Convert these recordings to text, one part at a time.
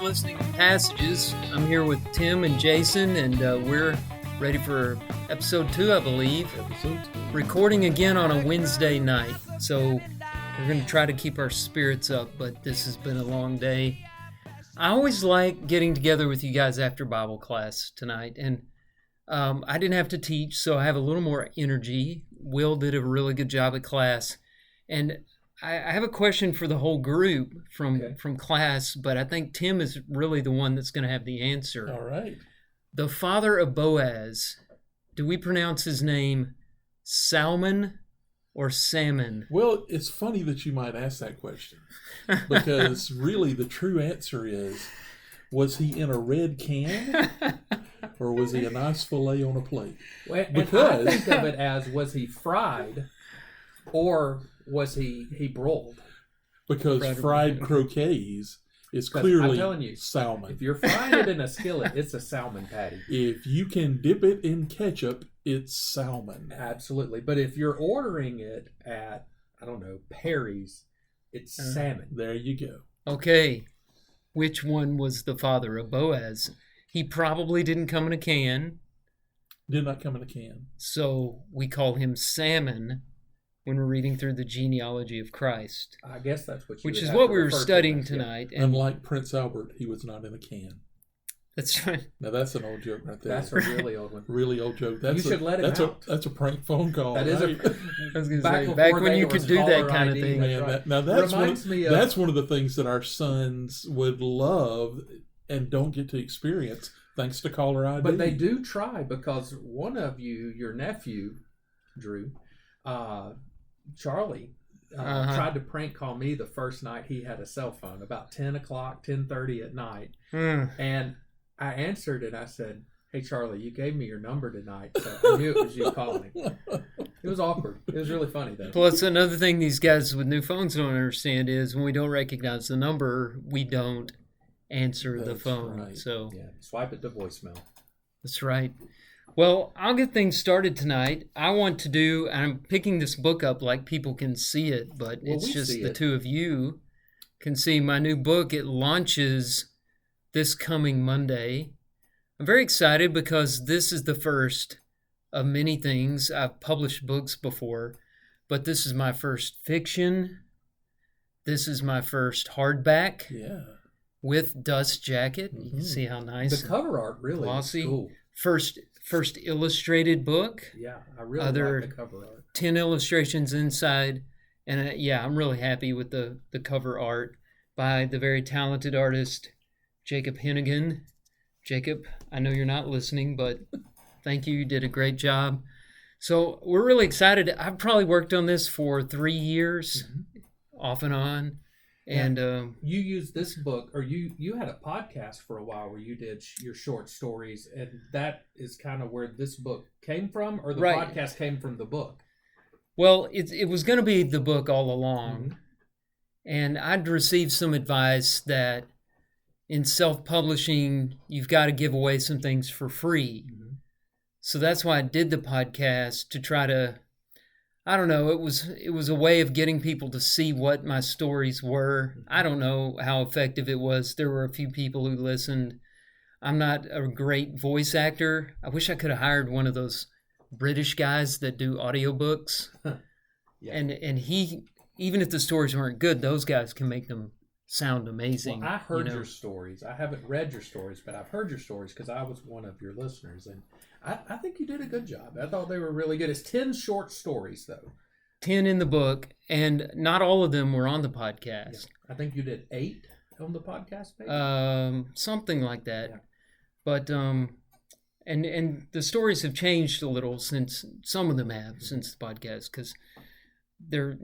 listening to Passages. I'm here with Tim and Jason, and we're ready for episode 2, I believe. Episode 2. Recording again on a Wednesday night. So we're going to try to keep our spirits up, but this has been a long day. I always like getting together with you guys after Bible class tonight, and I didn't have to teach, so I have a little more energy. Will did a really good job at class, and I have a question for the whole group from class, but I think Tim is really the one that's going to have the answer. All right. The father of Boaz, do we pronounce his name Salmon or Salmon? Well, it's funny that you might ask that question, because really the true answer is, was he in a red can or was he a nice fillet on a plate? Well, because I think of it as, was he fried or was he broiled? Because fried croquets is clearly I'm telling you, salmon. If you're frying it in a skillet, it's a salmon patty. If you can dip it in ketchup, it's salmon. Absolutely. But if you're ordering it at, I don't know, Perry's, it's salmon. There you go. Okay. Which one was the father of Boaz? He probably didn't come in a can. Did not come in a can. So we call him Salmon when we're reading through the genealogy of Christ. I guess that's what you Which would is have what to we were refer to studying as, tonight. And unlike Prince Albert, he was not in a can. That's right. Now that's an old joke right there. That's a really old one. Really old joke. You should let him out. That's a prank phone call. That is right? I was going to say, Before back when they you was could do that caller kind of ID, thing. that's Man, right. now that's one of the things that our sons would love and don't get to experience thanks to caller ID. But they do try, because one of you, your nephew, Drew, Charlie, tried to prank call me the first night he had a cell phone, about 10 o'clock, 10:30 at night. And I answered and I said, "Hey, Charlie, you gave me your number tonight, so I knew it was you calling." It was awkward. It was really funny, though. Plus, another thing these guys with new phones don't understand is when we don't recognize the number, we don't answer the phone. Right. So Yeah, swipe it to voicemail. that's right. Well, I'll get things started tonight. I'm picking this book up like people can see it, but it's just the two of you can see my new book. It launches this coming Monday. I'm very excited because this is the first of many things. I've published books before, but this is my first fiction. This is my first hardback. Yeah. With dust jacket. You can see how nice. The cover art really glossy. is cool. First illustrated book. Yeah, I really like the cover art. 10 illustrations inside. And I'm really happy with the cover art by the very talented artist, Jacob Hennigan. Jacob, I know you're not listening, but thank you. You did a great job. So we're really excited. I've probably worked on this for 3 years, off and on. And you used this book, or you had a podcast for a while where you did your short stories, and that is kind of where this book came from, or the podcast came from the book? Well, it was going to be the book all along, and I'd received some advice that in self-publishing, you've got to give away some things for free. So that's why I did the podcast, to try to, I don't know, it was a way of getting people to see what my stories were. I don't know how effective it was. There were a few people who listened. I'm not a great voice actor. I wish I could have hired one of those British guys that do audiobooks. And he, even if the stories weren't good, those guys can make them sound amazing. Well, I heard your stories. I haven't read your stories, but I've heard your stories because I was one of your listeners, and I think you did a good job. I thought they were really good. It's 10 short stories, though. 10 in the book, and not all of them were on the podcast. Yeah. I think you did 8 on the podcast, maybe? Something like that. Yeah. But and the stories have changed a little since, some of them have, since the podcast, because there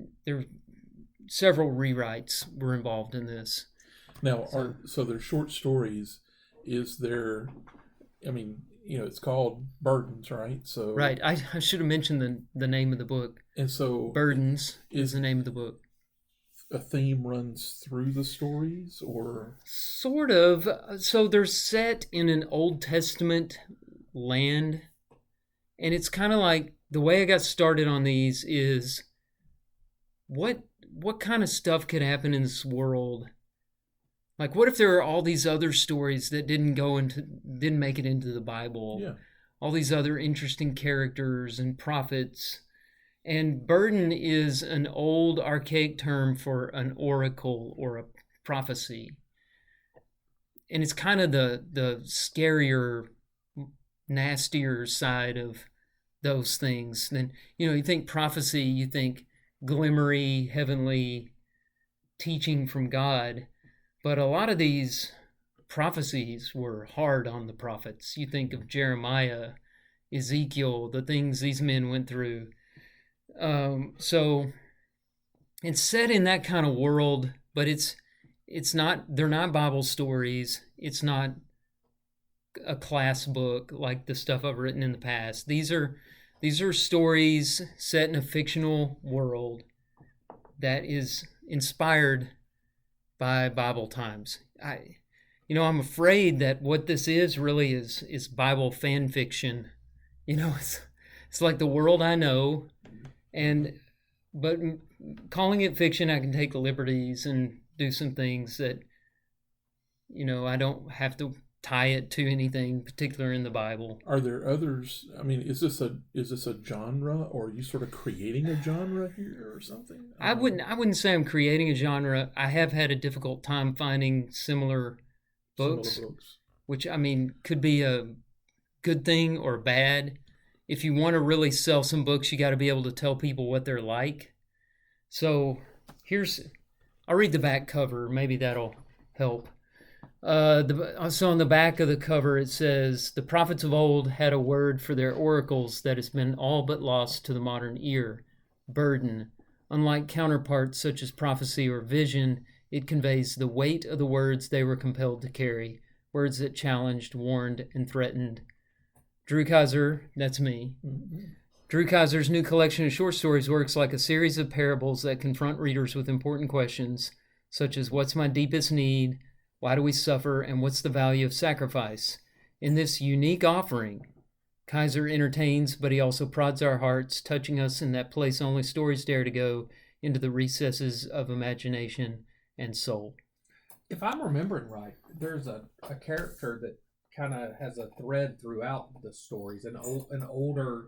several rewrites were involved in this. Now, so they're short stories. Is there, I mean, it's called Burdens, right? So right. I should have mentioned the name of the book. And so Burdens is the name of the book. A theme runs through the stories, or? Sort of. So they're set in an Old Testament land. And it's kind of like, the way I got started on these is, what kind of stuff could happen in this world Like, what if there are all these other stories that didn't make it into the Bible? Yeah. All these other interesting characters and prophets. And burden is an old archaic term for an oracle or a prophecy. And it's kind of the scarier, nastier side of those things. Then, you think prophecy, you think glimmery, heavenly teaching from God. But a lot of these prophecies were hard on the prophets. You think of Jeremiah, Ezekiel, the things these men went through. So it's set in that kind of world, but it's not, they're not Bible stories. It's not a class book like the stuff I've written in the past. These are stories set in a fictional world that is inspired by Bible times. I'm afraid that what this is really is Bible fan fiction. It's like the world I know, but calling it fiction, I can take liberties and do some things that, I don't have to tie it to anything particular in the Bible. Are there others? I mean, is this a genre, or are you sort of creating a genre here or something? I wouldn't say I'm creating a genre. I have had a difficult time finding similar books. Which, could be a good thing or bad. If you want to really sell some books, you got to be able to tell people what they're like. So I'll read the back cover. Maybe that'll help. So on the back of the cover, it says, "The prophets of old had a word for their oracles that has been all but lost to the modern ear. Burden. Unlike counterparts such as prophecy or vision, it conveys the weight of the words they were compelled to carry, words that challenged, warned, and threatened." Drew Kaiser, that's me. Mm-hmm. Drew Kaiser's new collection of short stories works like a series of parables that confront readers with important questions, such as what's my deepest need, why do we suffer, and what's the value of sacrifice? In this unique offering, Kaiser entertains, but he also prods our hearts, touching us in that place only stories dare to go, into the recesses of imagination and soul. If I'm remembering right, there's a character that kind of has a thread throughout the stories, an older...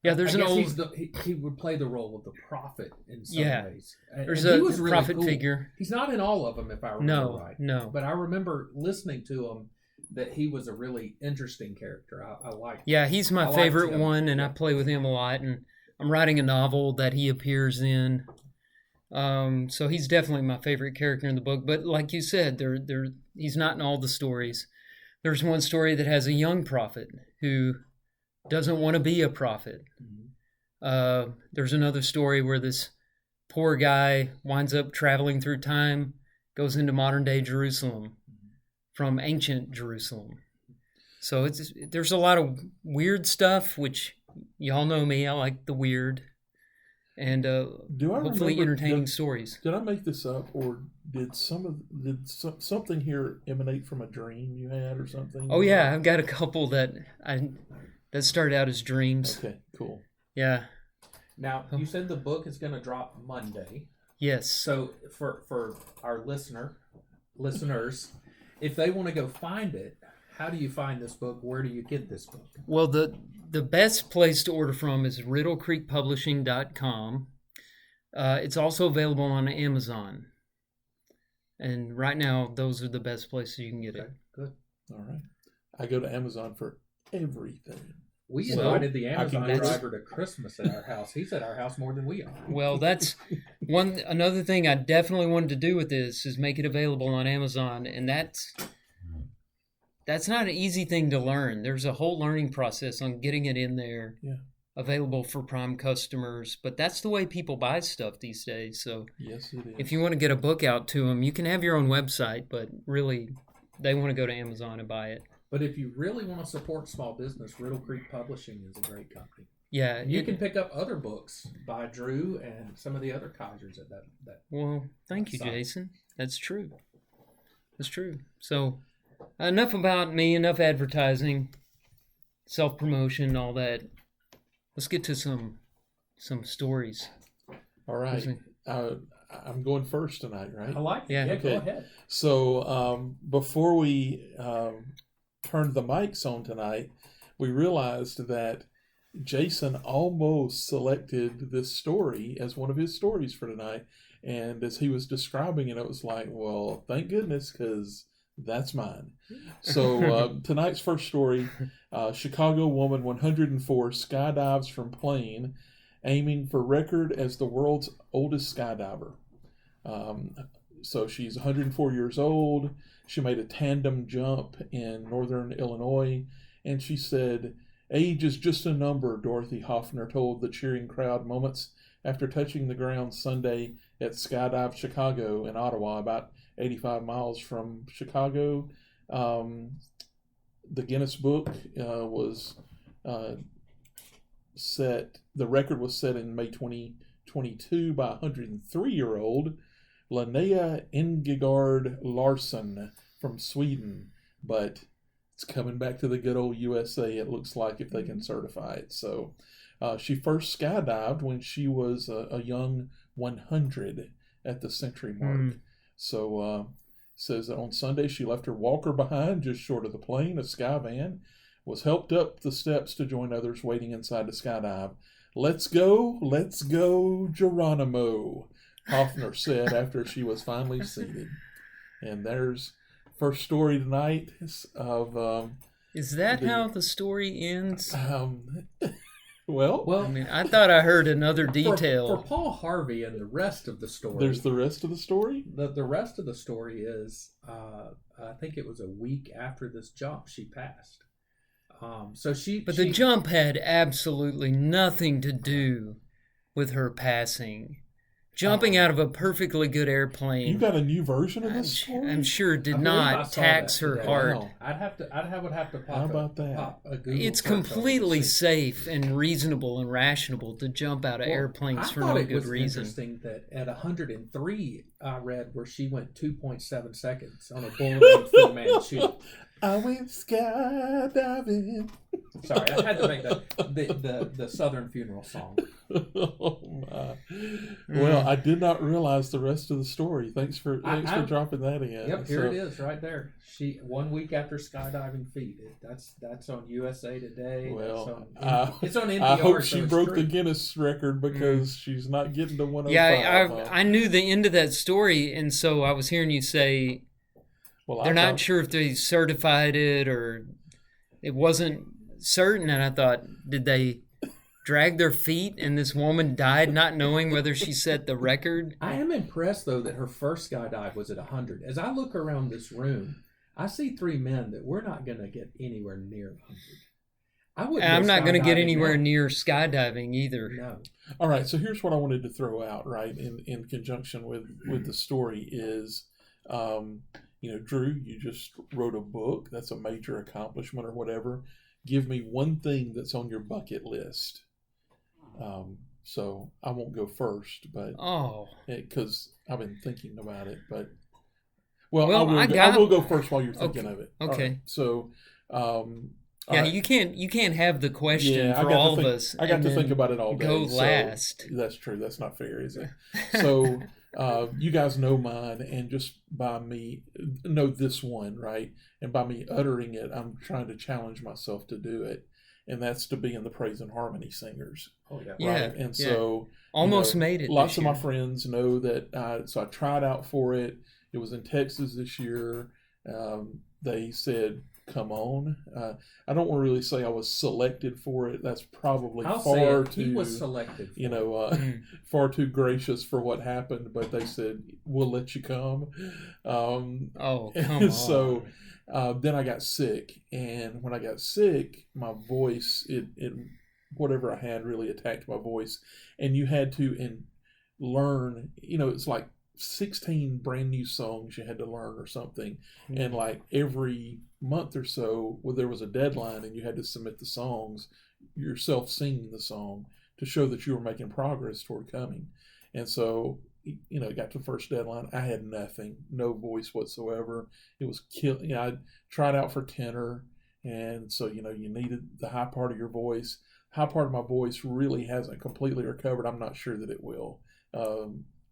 Yeah, there's an old... he would play the role of the prophet in some ways. There's and a really prophet cool. figure. He's not in all of them, if I remember right. No. But I remember listening to him that he was a really interesting character. I like. Yeah, he's my favorite one, and I play with him a lot. And I'm writing a novel that he appears in. So he's definitely my favorite character in the book. But like you said, he's not in all the stories. There's one story that has a young prophet who doesn't want to be a prophet. Mm-hmm. There's another story where this poor guy winds up traveling through time, goes into modern day Jerusalem from ancient Jerusalem. So there's a lot of weird stuff, which y'all know me. I like the weird, and hopefully entertaining stories. Did I make this up, or did something here emanate from a dream you had or something? Oh yeah, I've got a couple that started out as dreams. Okay, cool. Yeah. Now, you said the book is going to drop Monday. Yes. So for our listeners, if they want to go find it, how do you find this book? Where do you get this book? Well, the best place to order from is riddlecreekpublishing.com. It's also available on Amazon. And right now, those are the best places you can get it. Good. All right. I go to Amazon for everything. We invited the Amazon driver to Christmas at our house. He's at our house more than we are. Well, that's another thing I definitely wanted to do with this is make it available on Amazon, and that's not an easy thing to learn. There's a whole learning process on getting it in there, available for Prime customers. But that's the way people buy stuff these days. So yes, it is. If you want to get a book out to them, you can have your own website, but really, they want to go to Amazon and buy it. But if you really want to support small business, Riddle Creek Publishing is a great company. Yeah. You can pick up other books by Drew and some of the other Kaisers at that. Well, thank you, Jason. That's true. That's true. So, enough about me, enough advertising, self-promotion, all that. Let's get to some stories. All right. I'm going first tonight, right? I like it. Yeah, go ahead. So before we turned the mics on tonight, we realized that Jason almost selected this story as one of his stories for tonight. And as he was describing it, it was like, well, thank goodness, because that's mine. So tonight's first story, Chicago woman 104 skydives from plane, aiming for record as the world's oldest skydiver. So she's 104 years old. She made a tandem jump in northern Illinois, and she said, "Age is just a number," Dorothy Hoffner told the cheering crowd moments after touching the ground Sunday at Skydive Chicago in Ottawa, about 85 miles from Chicago. The Guinness Book was set. The record was set in May 2022 by 103-year-old Linnea Ingegard Larsson from Sweden, but it's coming back to the good old USA, it looks like, if they can certify it. So she first skydived when she was a young 100 at the century mark. So says that on Sunday she left her walker behind just short of the plane. A sky van was helped up the steps to join others waiting inside to skydive. Let's go, Geronimo," Hoffner said after she was finally seated. And there's first story tonight of... Is that how the story ends? Well, I mean, I thought I heard another detail. For Paul Harvey and the rest of the story. There's the rest of the story? The rest of the story is, I think it was a week after this jump she passed. But the jump had absolutely nothing to do with her passing. Jumping out of a perfectly good airplane. You got a new version of this story? I'm sure did not tax her heart. Wow. I would have to pop. How about that? It's completely safe and reasonable and rational to jump out of airplanes for no good reason. Interesting that at 103, I read where she went 2.7 seconds on a bull full man shoot. I went skydiving. Sorry, I had to make the Southern funeral song. Oh my! Well, I did not realize the rest of the story. Thanks for dropping that in. Yep, here it is, right there. She 1 week after skydiving feat. That's on USA Today. Well, it's on NPR. I hope she broke the Guinness record because she's not getting to 105. Yeah, I knew the end of that story, and so I was hearing you say they're not sure if they certified it or it wasn't certain, and I thought, did they drag their feet and this woman died not knowing whether she set the record? I am impressed, though, that her first skydive was at 100. As I look around this room, I see three men that we're not going to get anywhere near 100. I'm not going to get anywhere near skydiving either. No. All right, so here's what I wanted to throw out, right, in conjunction with the story is, Drew, you just wrote a book. That's a major accomplishment or whatever. Give me one thing that's on your bucket list. So I won't go first, but because I've been thinking about it. But I will go first while you're thinking of it. Okay. Right, so, you can't have the question for all of us. I got to think about it all day. Go last. So that's true. That's not fair, is it? So you guys know mine, and just by me know this one, right? And by me uttering it, I'm trying to challenge myself to do it. And that's to be in the praise and harmony singers. Oh, yeah. Right? Yeah. And so... Almost made it Lots this of year. my friends know that, so I tried out for it. It was in Texas this year. They said, come on. I don't want to really say I was selected for it. That's probably he was selected far too gracious for what happened. But they said, we'll let you come. Come on. So... then I got sick, and when I got sick, my voice, it whatever I had really attacked my voice, and you had to learn, it's like 16 brand new songs you had to learn or something, and like every month or so, there was a deadline, and you had to submit the songs, yourself singing the song to show that you were making progress toward coming, and so... got to the first deadline. I had nothing, no voice whatsoever. It was killing. I tried out for tenor, and so you needed the high part of your voice. High part of my voice really hasn't completely recovered. I'm not sure that it will.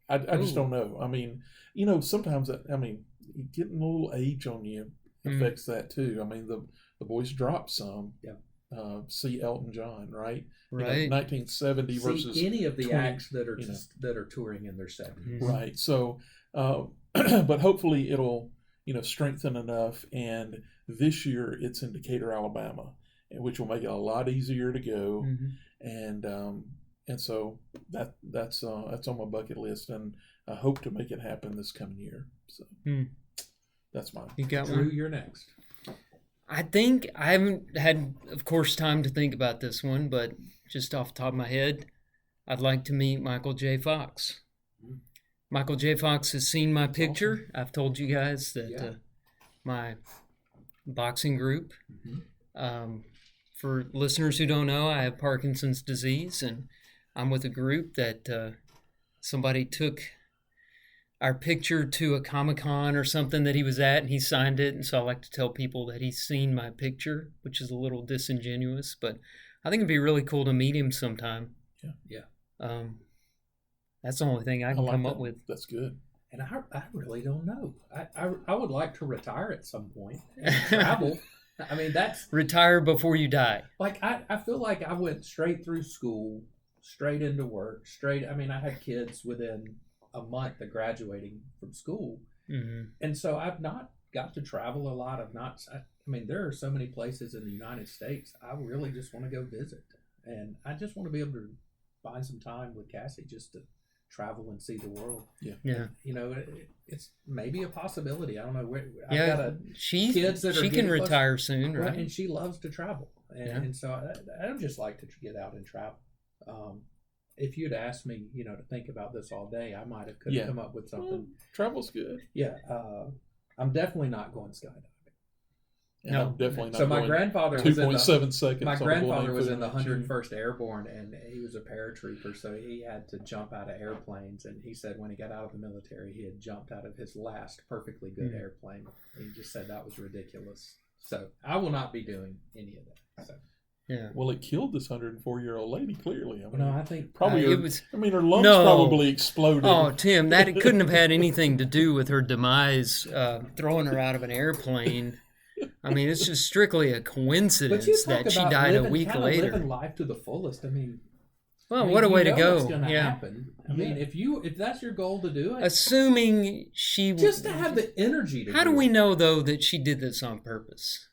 I just don't know. I mean, sometimes getting a little age on you affects that too. I mean, the boys dropped some. Yeah. See Elton John, right? Right. 1970 versus any of the 20, acts that are that are touring in their 70s. Right. So, but hopefully it'll strengthen enough. And this year it's in Decatur, Alabama, which will make it a lot easier to go. And so that's on my bucket list, and I hope to make it happen this coming year. So that's mine. You got Drew, one? you're next. I think I haven't had, of course, time to think about this one, but just off the top of my head, I'd like to meet Michael J. Fox. Michael J. Fox has seen my picture. Awesome. I've told you guys that my boxing group. For listeners who don't know, I have Parkinson's disease, and I'm with a group that somebody took our picture to a Comic-Con or something that he was at, and he signed it. And so I like to tell people that he's seen my picture, which is a little disingenuous, but I think it'd be really cool to meet him sometime. Yeah. That's the only thing I can come up with. That's good. And I really don't know. I would like to retire at some point and travel. I mean, that's... Retire before you die. Like, I feel like I went straight through school, straight into work, I had kids within a month of graduating from school. And so I've not got to travel a lot. There are so many places in the United States. I really just want to go visit. And I just want to be able to find some time with Cassie just to travel and see the world. Yeah. It's maybe a possibility. I don't know where. Yeah, I've got kids that she can retire soon, right? And she loves to travel, and so I don't just like to get out and travel. If you'd asked me, to think about this all day, I might have could come up with something. Well, travel's good. Yeah, I'm definitely not going skydiving. And no, I'm definitely not. So my grandfather 2.7 seconds. My grandfather was in the 101st Airborne, and he was a paratrooper, so he had to jump out of airplanes. And he said when he got out of the military, he had jumped out of his last perfectly good airplane. He just said that was ridiculous. So I will not be doing any of that. So. Yeah. Well, it killed this 104-year-old lady. Clearly, I think probably her lungs probably exploded. Oh, Tim, that couldn't have had anything to do with her demise, throwing her out of an airplane. It's just strictly a coincidence that she died a week later. Living life to the fullest. What a way to go! What's going to happen? If that's your goal to do it, assuming she just to have the energy to. How do we know though that she did this on purpose?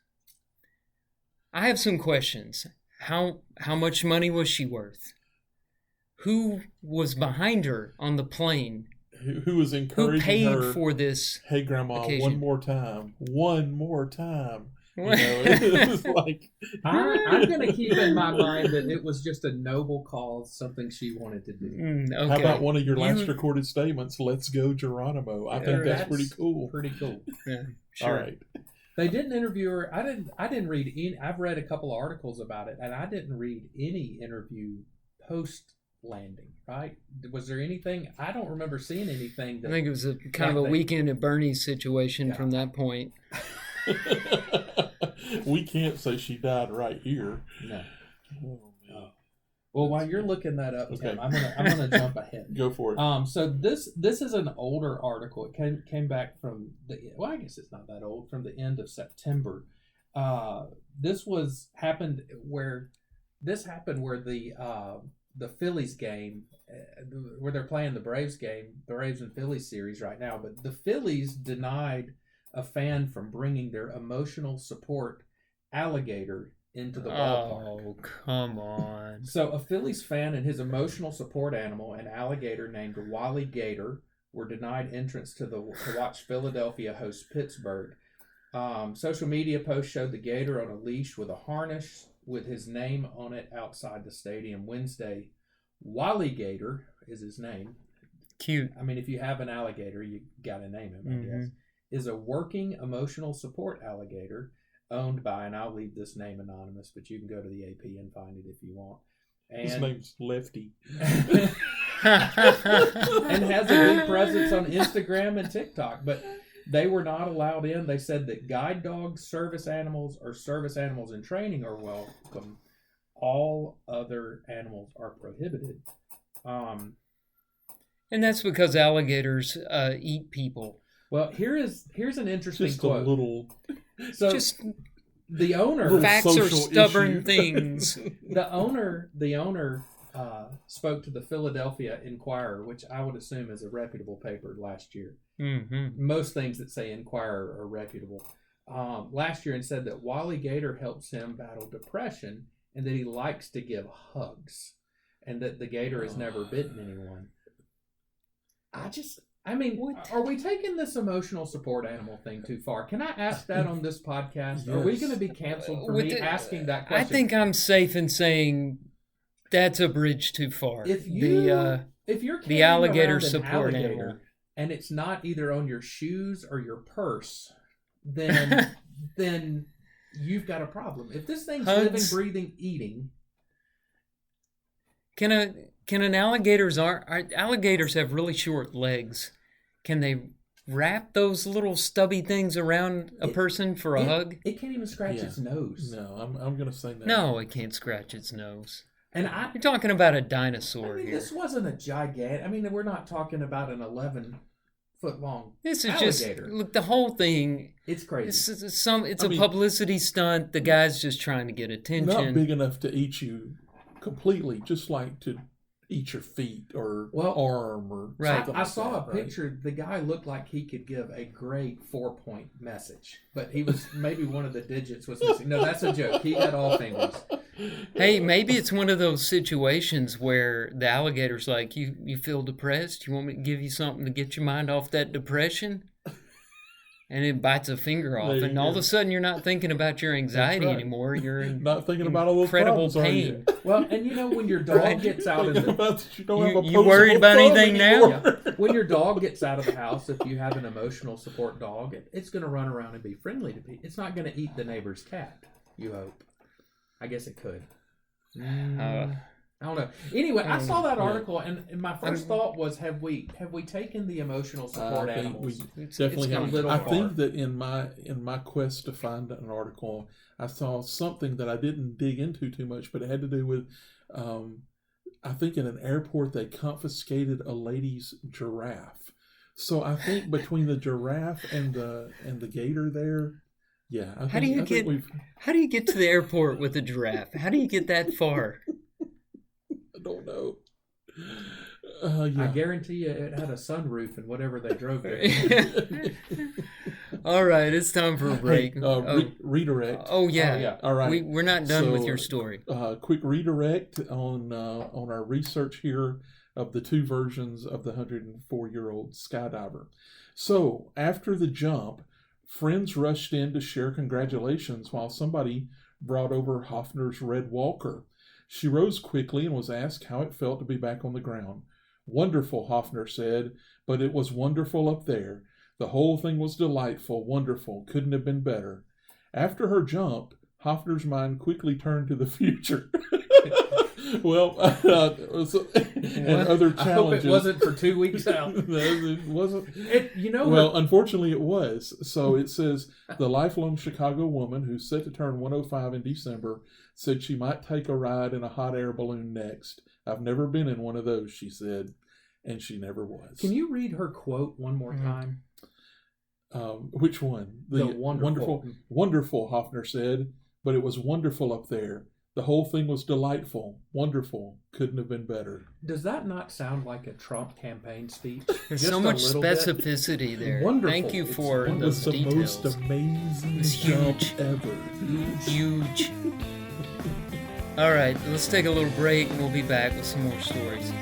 I have some questions. How much money was she worth? Who was behind her on the plane? Who was encouraging her? Who paid her, for this? Hey, Grandma, occasion? one more time. It was like I'm going to keep in my mind that it was just a noble cause, something she wanted to do. Okay. How about one of your last recorded statements? Let's go, Geronimo. I think that's pretty cool. Pretty cool. Yeah, sure. All right. They didn't interview her. I didn't read any. I've read a couple of articles about it, and I didn't read any interview post landing. Right? Was there anything? I don't remember seeing anything. I think it was a kind of a Weekend at Bernie's situation from that point. We can't say she died right here. No. Well, while you're looking that up, Tim, I'm gonna jump ahead. Go for it. So this is an older article. It came back from I guess it's not that old, from the end of September. This happened where the Phillies game, where they're playing the Braves game, the Braves and Phillies series right now, but the Phillies denied a fan from bringing their emotional support alligator into the ballpark. Oh, come on. So a Phillies fan and his emotional support animal, an alligator named Wally Gator, were denied entrance to watch Philadelphia host Pittsburgh. Social media posts showed the gator on a leash with a harness with his name on it outside the stadium Wednesday. Wally Gator is his name. Cute. If you have an alligator, you got to name him, I guess. Is a working emotional support alligator owned by, and I'll leave this name anonymous, but you can go to the AP and find it if you want. And, his name's Lefty. And has a big presence on Instagram and TikTok, but they were not allowed in. They said that guide dogs, service animals, or service animals in training are welcome. All other animals are prohibited. And that's because alligators eat people. Well, here's an interesting Just quote. a little. So Just the owner, Little facts are social stubborn issue. things. the owner spoke to the Philadelphia Inquirer, which I would assume is a reputable paper, last year. Mm-hmm. Most things that say Inquirer are reputable. Last year, and said that Alligator helps him battle depression and that he likes to give hugs and that the gator has never bitten anyone. What? Are we taking this emotional support animal thing too far? Can I ask that on this podcast? Yes. Are we going to be canceled for me asking that question? I think I'm safe in saying that's a bridge too far. If you're the alligator around an support alligator animal, and it's not either on your shoes or your purse, then then you've got a problem. If this thing's Hugs. living, breathing, eating, can an alligators have really short legs? Can they wrap those little stubby things around a person for a hug? It can't even scratch its nose. No, I'm going to say no. No, it can't scratch its nose. And You're talking about a dinosaur here. this wasn't a gigantic. We're not talking about an 11-foot long This is alligator. just look. The whole thing. It's crazy. It's a publicity stunt. The guy's just trying to get attention. Not big enough to eat you completely, just like to eat your feet or arm or something. I like saw that, a picture. The guy looked like he could give a great 4-point message, but he was maybe one of the digits was missing. No, that's a joke. He had all fingers. Hey, maybe it's one of those situations where the alligator's like, you feel depressed? You want me to give you something to get your mind off that depression? And it bites a finger off, and all of a sudden you're not thinking about your anxiety anymore. You're in not thinking about all those incredible problems, are you? pain. Well, and when your dog gets out of the You worried about anything now? Yeah. When your dog gets out of the house, if you have an emotional support dog, it's going to run around and be friendly to people. It's not going to eat the neighbor's cat. You hope. I guess it could. I don't know. Anyway, I saw that article, and my first thought was, have we taken the emotional support animals? We definitely have. a little I far. think that in my quest to find an article, I saw something that I didn't dig into too much, but it had to do with, I think in an airport they confiscated a lady's giraffe. So I think between the giraffe and the gator there, yeah. How do you get to the airport with a giraffe? How do you get that far? I don't know. I guarantee you it had a sunroof and whatever they drove there. All right, it's time for a break. Redirect. Oh yeah. All right. We're not done with your story. Quick redirect on our research here of the two versions of the 104-year-old skydiver. So after the jump, friends rushed in to share congratulations while somebody brought over Hoffner's red walker. She rose quickly and was asked how it felt to be back on the ground. Wonderful, Hoffner said, but it was wonderful up there. The whole thing was delightful, wonderful, couldn't have been better. After her jump, Hoffner's mind quickly turned to the future. Well, and other challenges. I hope it wasn't for 2 weeks out. It wasn't. Well, unfortunately it was. So it says, the lifelong Chicago woman who's set to turn 105 in December said she might take a ride in a hot air balloon next. I've never been in one of those, she said, and she never was. Can you read her quote one more time? Which one? The wonderful. Wonderful, Hoffner said, but it was wonderful up there. The whole thing was delightful, wonderful, couldn't have been better. Does that not sound like a Trump campaign speech? There's so much specificity there. Wonderful. Thank you for It was those the details. most amazing It's jump huge. ever. Huge. All right, let's take a little break and we'll be back with some more stories.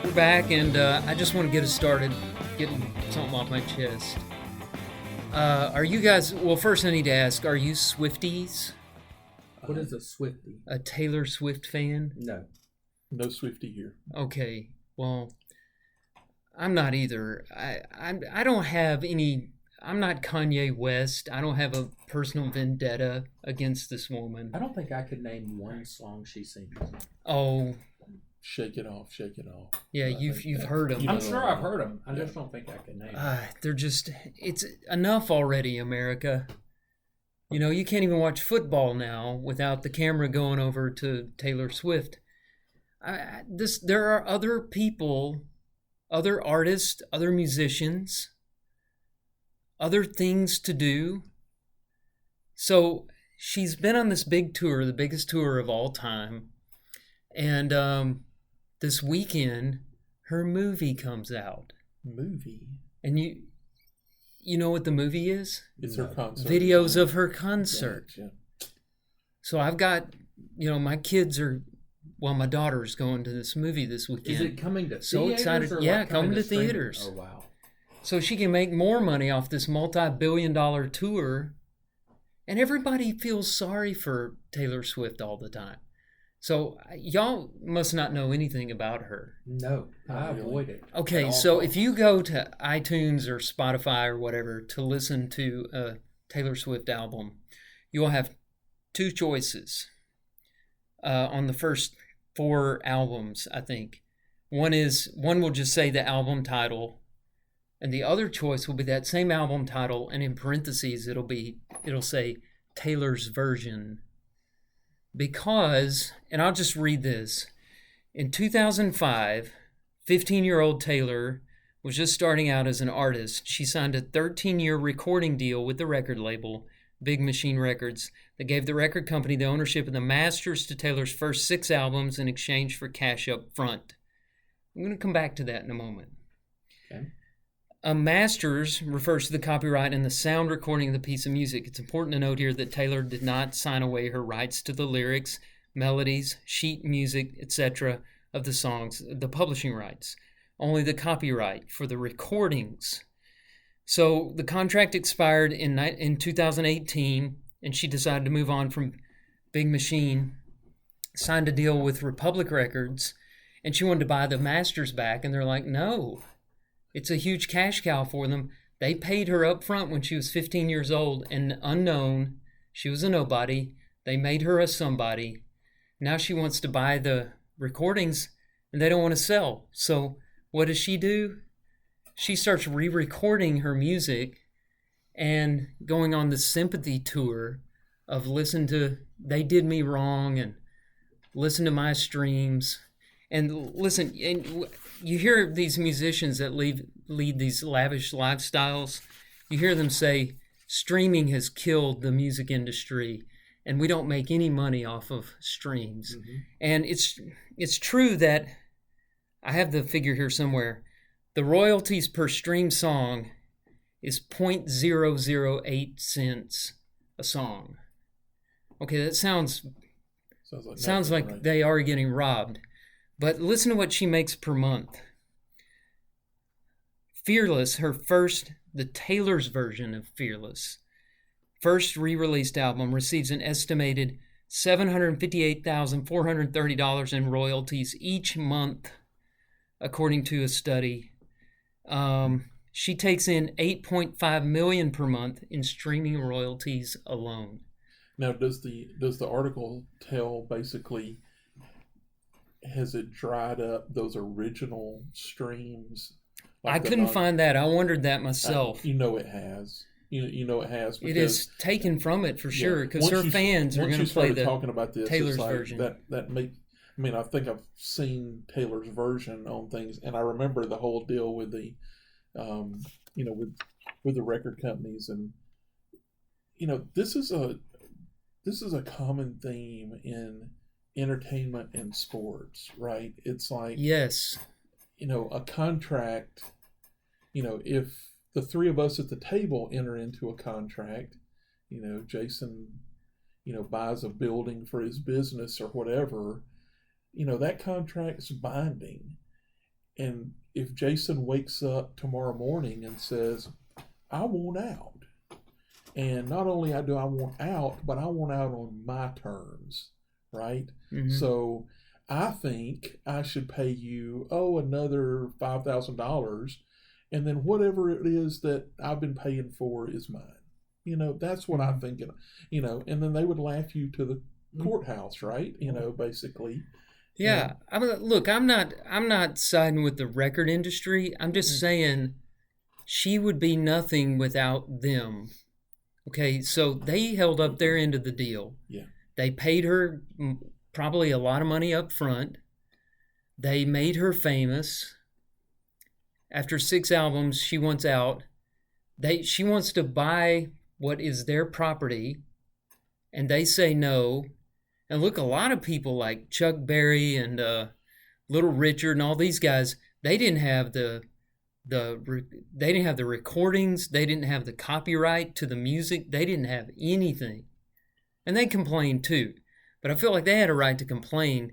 We're back, and I just want to get us started, getting something off my chest. Are you guys, well, first I need to ask, are you Swifties? What is a Swiftie? A Taylor Swift fan? No. No Swiftie here. Okay, well, I'm not either. I don't have any I'm not Kanye West. I don't have a personal vendetta against this woman. I don't think I could name one song she sings. Oh, Shake It Off, Shake It Off. yeah, you've heard them. I'm sure I've heard them. I just don't think I can name them. They're just, it's enough already, America. You know, you can't even watch football now without the camera going over to Taylor Swift. There are other people, other artists, other musicians, other things to do. So she's been on this big tour, the biggest tour of all time. And this weekend, her movie comes out. Movie? And you know what the movie is? It's her concert. Videos of her concert. Yeah. So I've got, my kids are, my daughter's going to this movie this weekend. Is it coming to so theaters? Excited. Yeah, coming to theaters. Oh, wow. So she can make more money off this multi-billion-dollar tour. And everybody feels sorry for Taylor Swift all the time. So y'all must not know anything about her. No, I avoid it. Okay, so if you go to iTunes or Spotify or whatever to listen to a Taylor Swift album, you'll have two choices on the first 4 albums, I think. One will just say the album title, and the other choice will be that same album title, and in parentheses it'll say Taylor's version. Because, and I'll just read this, in 2005, 15-year-old Taylor was just starting out as an artist. She signed a 13-year recording deal with the record label, Big Machine Records, that gave the record company the ownership of the masters to Taylor's first 6 albums in exchange for cash up front. I'm going to come back to that in a moment. Okay. A masters refers to the copyright and the sound recording of the piece of music. It's important to note here that Taylor did not sign away her rights to the lyrics, melodies, sheet music, etc. of the songs, the publishing rights. Only the copyright for the recordings. So the contract expired in 2018, and she decided to move on from Big Machine, signed a deal with Republic Records, and she wanted to buy the masters back, and they're like, no. It's a huge cash cow for them. They paid her up front when she was 15 years old and unknown. She was a nobody. They made her a somebody. Now she wants to buy the recordings, and they don't want to sell. So what does she do? She starts re-recording her music and going on the sympathy tour of listen to They Did Me Wrong and listen to my streams. And listen, and you hear these musicians that lead these lavish lifestyles, you hear them say, streaming has killed the music industry, and we don't make any money off of streams. Mm-hmm. And it's true that, I have the figure here somewhere, the royalties per stream song is 0.008 cents a song. Okay, that sounds like right. They are getting robbed. But listen to what she makes per month. Fearless, the Taylor's version of Fearless, first re-released album, receives an estimated $758,430 in royalties each month, according to a study. She takes in $8.5 million per month in streaming royalties alone. Now, does the article tell basically, has it dried up those original streams? I couldn't find that. I wondered that myself. It has. It has. It is taken from it for sure, because her fans are going to play the talking about this, Taylor's version. I think I've seen Taylor's version on things, and I remember the whole deal with the, with the record companies, and this is a common theme in entertainment and sports, right? It's like, yes, a contract, if the three of us at the table enter into a contract, Jason, buys a building for his business or whatever, that contract's binding. And if Jason wakes up tomorrow morning and says, I want out, and not only do I want out, but I want out on my terms, right? Mm-hmm. So I think I should pay you, another $5,000, and then whatever it is that I've been paying for is mine. You know, that's what I'm thinking. You know, and then they would laugh you to the courthouse, right? You know, basically. Yeah. Look, I'm not siding with the record industry. I'm just saying she would be nothing without them. Okay, so they held up their end of the deal. Yeah. They paid her probably a lot of money up front. They made her famous. After 6 albums, she wants out. She wants to buy what is their property, and they say no. And look, a lot of people like Chuck Berry and Little Richard and all these guys, they didn't have the recordings, they didn't have the copyright to the music, they didn't have anything. And they complained too. But I feel like they had a right to complain.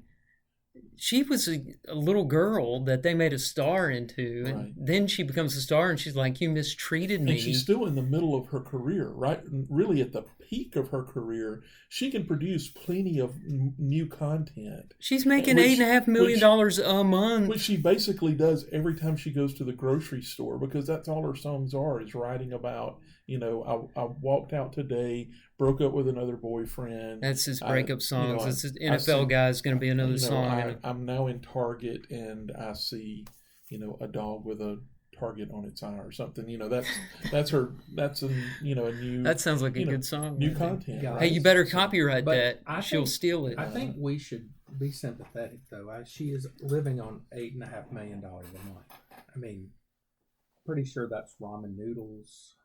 She was a little girl that they made a star into, and Right. then she becomes a star, and she's like, "You mistreated me." And she's still in the middle of her career, right? Really at the peak of her career. She can produce plenty of new content. She's making Which- $8.5 million a month. Which she basically does every time she goes to the grocery store, because that's all her songs are, is writing about, you know, I walked out today, broke up with another boyfriend. That's his breakup songs. I It's his NFL guy's going to be another song. I'm now in Target and I see, you know, a dog with a target on its eye or something. You know, that's her. That's a new. That sounds like a good song. New content. Yeah. Right? Hey, you better copyright But that. I She'll think- steal it. I think we should be sympathetic, though. She is living on $8.5 million a month. I mean, pretty sure that's ramen noodles.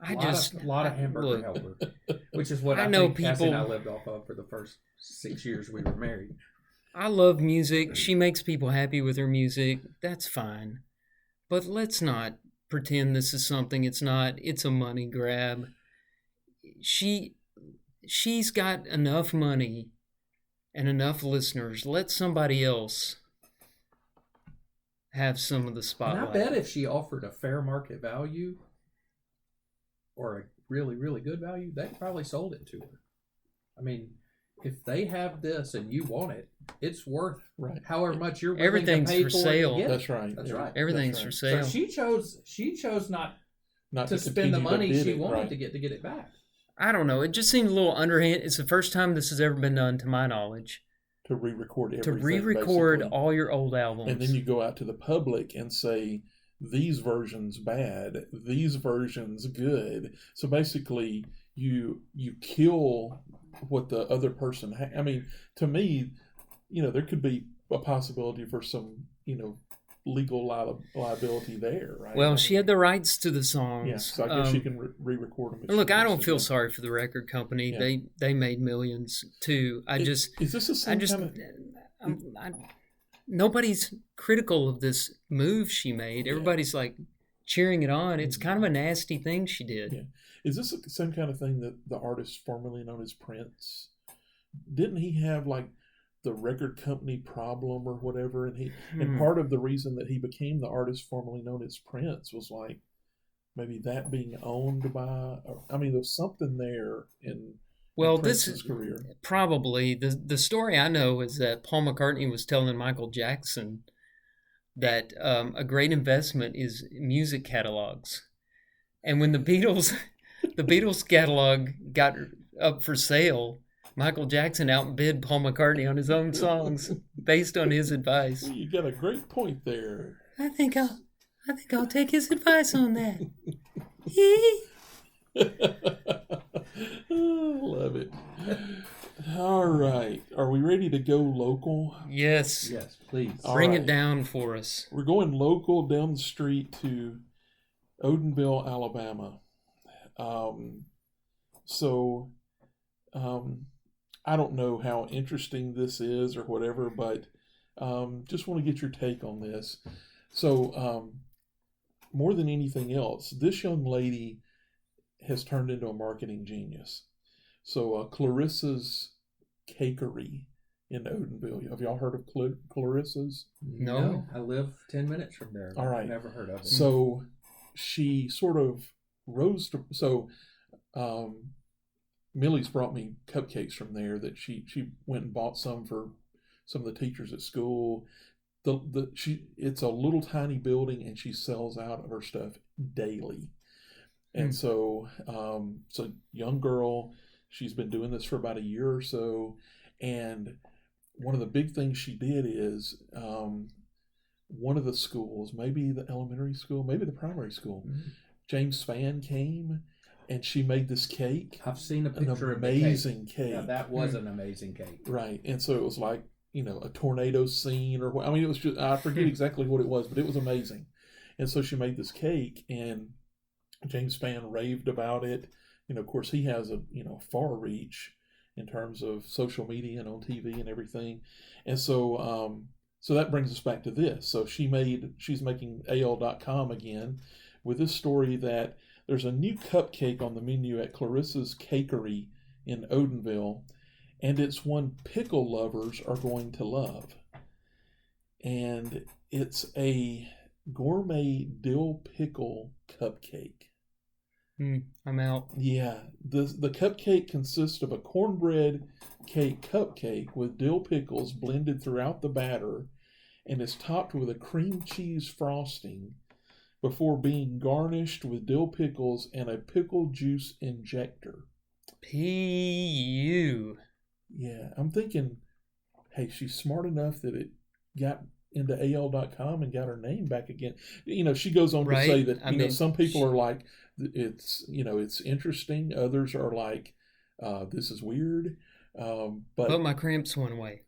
I a lot of hamburger look, helper, which is what I I know think Cassie and I people- lived off of for the first 6 years we were married. I love music. She makes people happy with her music. That's fine. But let's not pretend this is something it's not. It's a money grab. She's got enough money and enough listeners. Let somebody else have some of the And spotlight. I bet if she offered a fair market value or a really, really good value, they probably sold it to her. I mean, if they have this and you want it, it's worth Right. however much you're willing Everything's to pay for for it to sale. get it. That's right. That's right. Everything's for sale. So she chose not Not to spend the continue to money bid she it, wanted right. to get it back. I don't know. It just seemed a little underhand. It's the first time this has ever been done, to my knowledge, to re-record to everything. re-record basically. all your old albums. And then you go out to the public and say, these versions bad, these versions good. So basically, you kill what the other person. I mean, to me, you know, there could be a possibility for some, you know, legal liability there, right? Well, she had the rights to the songs. Yeah, so I guess she can re-record them. if Look, she I wants don't to. feel sorry for the record company. Yeah. They made millions too. Is this the same nobody's critical of this move she made. Everybody's like cheering it on. It's kind of a nasty thing she did. Yeah. Is this the same kind of thing that the artist formerly known as Prince? Didn't he have like the record company problem or whatever? And part of the reason that he became the artist formerly known as Prince was like maybe that being owned by. I mean, there's something there in. Well, Prince's this is career. probably the story I know is that Paul McCartney was telling Michael Jackson that a great investment is music catalogs, and when the Beatles catalog got up for sale, Michael Jackson outbid Paul McCartney on his own songs based on his advice. Well, you got a great point there. I think I'll take his advice on that. Love it. All right. Are we ready to go local? Yes. Yes, please. Bring right. it down for us. We're going local down the street to Odenville, Alabama. I don't know how interesting this is or whatever, but just want to get your take on this. So, more than anything else, this young lady has turned into a marketing genius. So, Clarissa's Cakery in Odenville. Have y'all heard of Clarissa's? No. I live 10 minutes from there. All right. I've never heard of it. So she sort of rose to. So Millie's brought me cupcakes from there that she went and bought some for some of the teachers at school. it's a little tiny building, and she sells out of her stuff daily. And so young girl, she's been doing this for about a year or so, and one of the big things she did is one of the schools, maybe the elementary school, maybe the primary school, James Spann came, and she made this cake. I've seen a picture of an amazing cake. Yeah, that was an amazing cake. Right, and so it was like, a tornado scene, or I mean, it was just, I forget exactly what it was, but it was amazing. And so she made this cake, and James Spann raved about it. Of course, he has a far reach in terms of social media and on TV and everything. And so so that brings us back to this. So she's making AL.com again with this story that there's a new cupcake on the menu at Clarissa's Cakery in Odenville, and it's one pickle lovers are going to love. And it's a gourmet dill pickle cupcake. I'm out. Yeah, the cupcake consists of a cornbread cake cupcake with dill pickles blended throughout the batter, and is topped with a cream cheese frosting before being garnished with dill pickles and a pickle juice injector. P.U. Yeah, I'm thinking, hey, she's smart enough that it got into AL.com and got her name back again. She goes on to say that some people are like, it's interesting. Others are like, this is weird. But my cramps went away.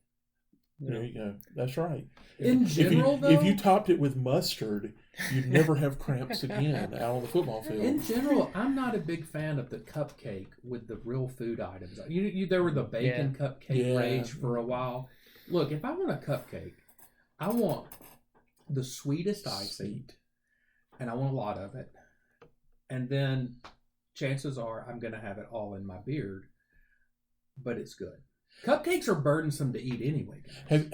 There you go. That's right. In general, if you topped it with mustard, you'd never have cramps again out on the football field. In general, I'm not a big fan of the cupcake with the real food items. There were the bacon cupcake rage for a while. Look, if I want a cupcake, I want the sweetest icing, and I want a lot of it. And then chances are I'm going to have it all in my beard, but it's good. Cupcakes are burdensome to eat anyway.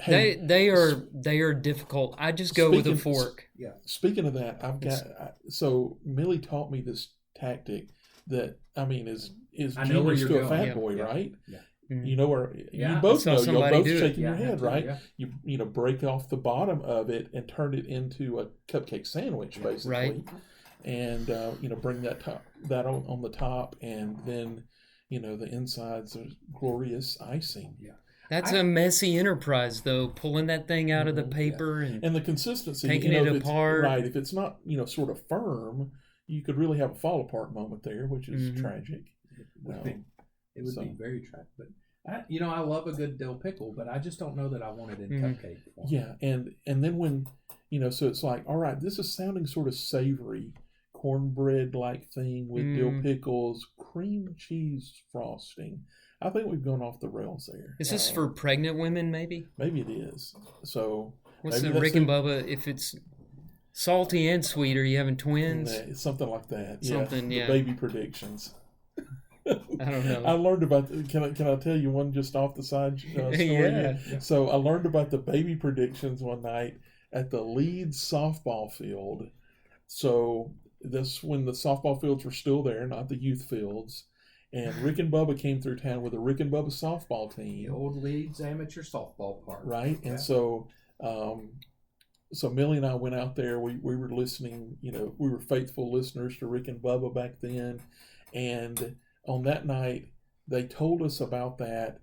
They are difficult. I just go with a fork. Yeah. Speaking of that, so Millie taught me this tactic that is genius to a fat boy, right? Yeah. You know where you both know. You're both shaking your head, right? Yeah. You break off the bottom of it and turn it into a cupcake sandwich, basically, right? And bring that on the top, and then the insides are glorious icing. Yeah. That's a messy enterprise, though, pulling that thing out of the paper and the consistency, taking it apart. Right. If it's not, sort of firm, you could really have a fall apart moment there, which is tragic. It would be very tragic. But I love a good dill pickle, but I just don't know that I want it in cupcake form. Yeah, and then when so it's like, all right, this is sounding sort of savory, cornbread-like thing with dill pickles, cream cheese frosting. I think we've gone off the rails there. Is this for pregnant women, maybe? Maybe it is. So what's the Rick and Bubba? If it's salty and sweet, are you having twins? Something like that. Something, the baby predictions. I don't know. I learned about. Can I tell you one just off the side story? Yeah. So I learned about the baby predictions one night at the Leeds softball field. So this when the softball fields were still there, not the youth fields. And Rick and Bubba came through town with a Rick and Bubba softball team. The old Leeds amateur softball park. Right. And so Millie and I went out there. We were listening, we were faithful listeners to Rick and Bubba back then. And on that night, they told us about that.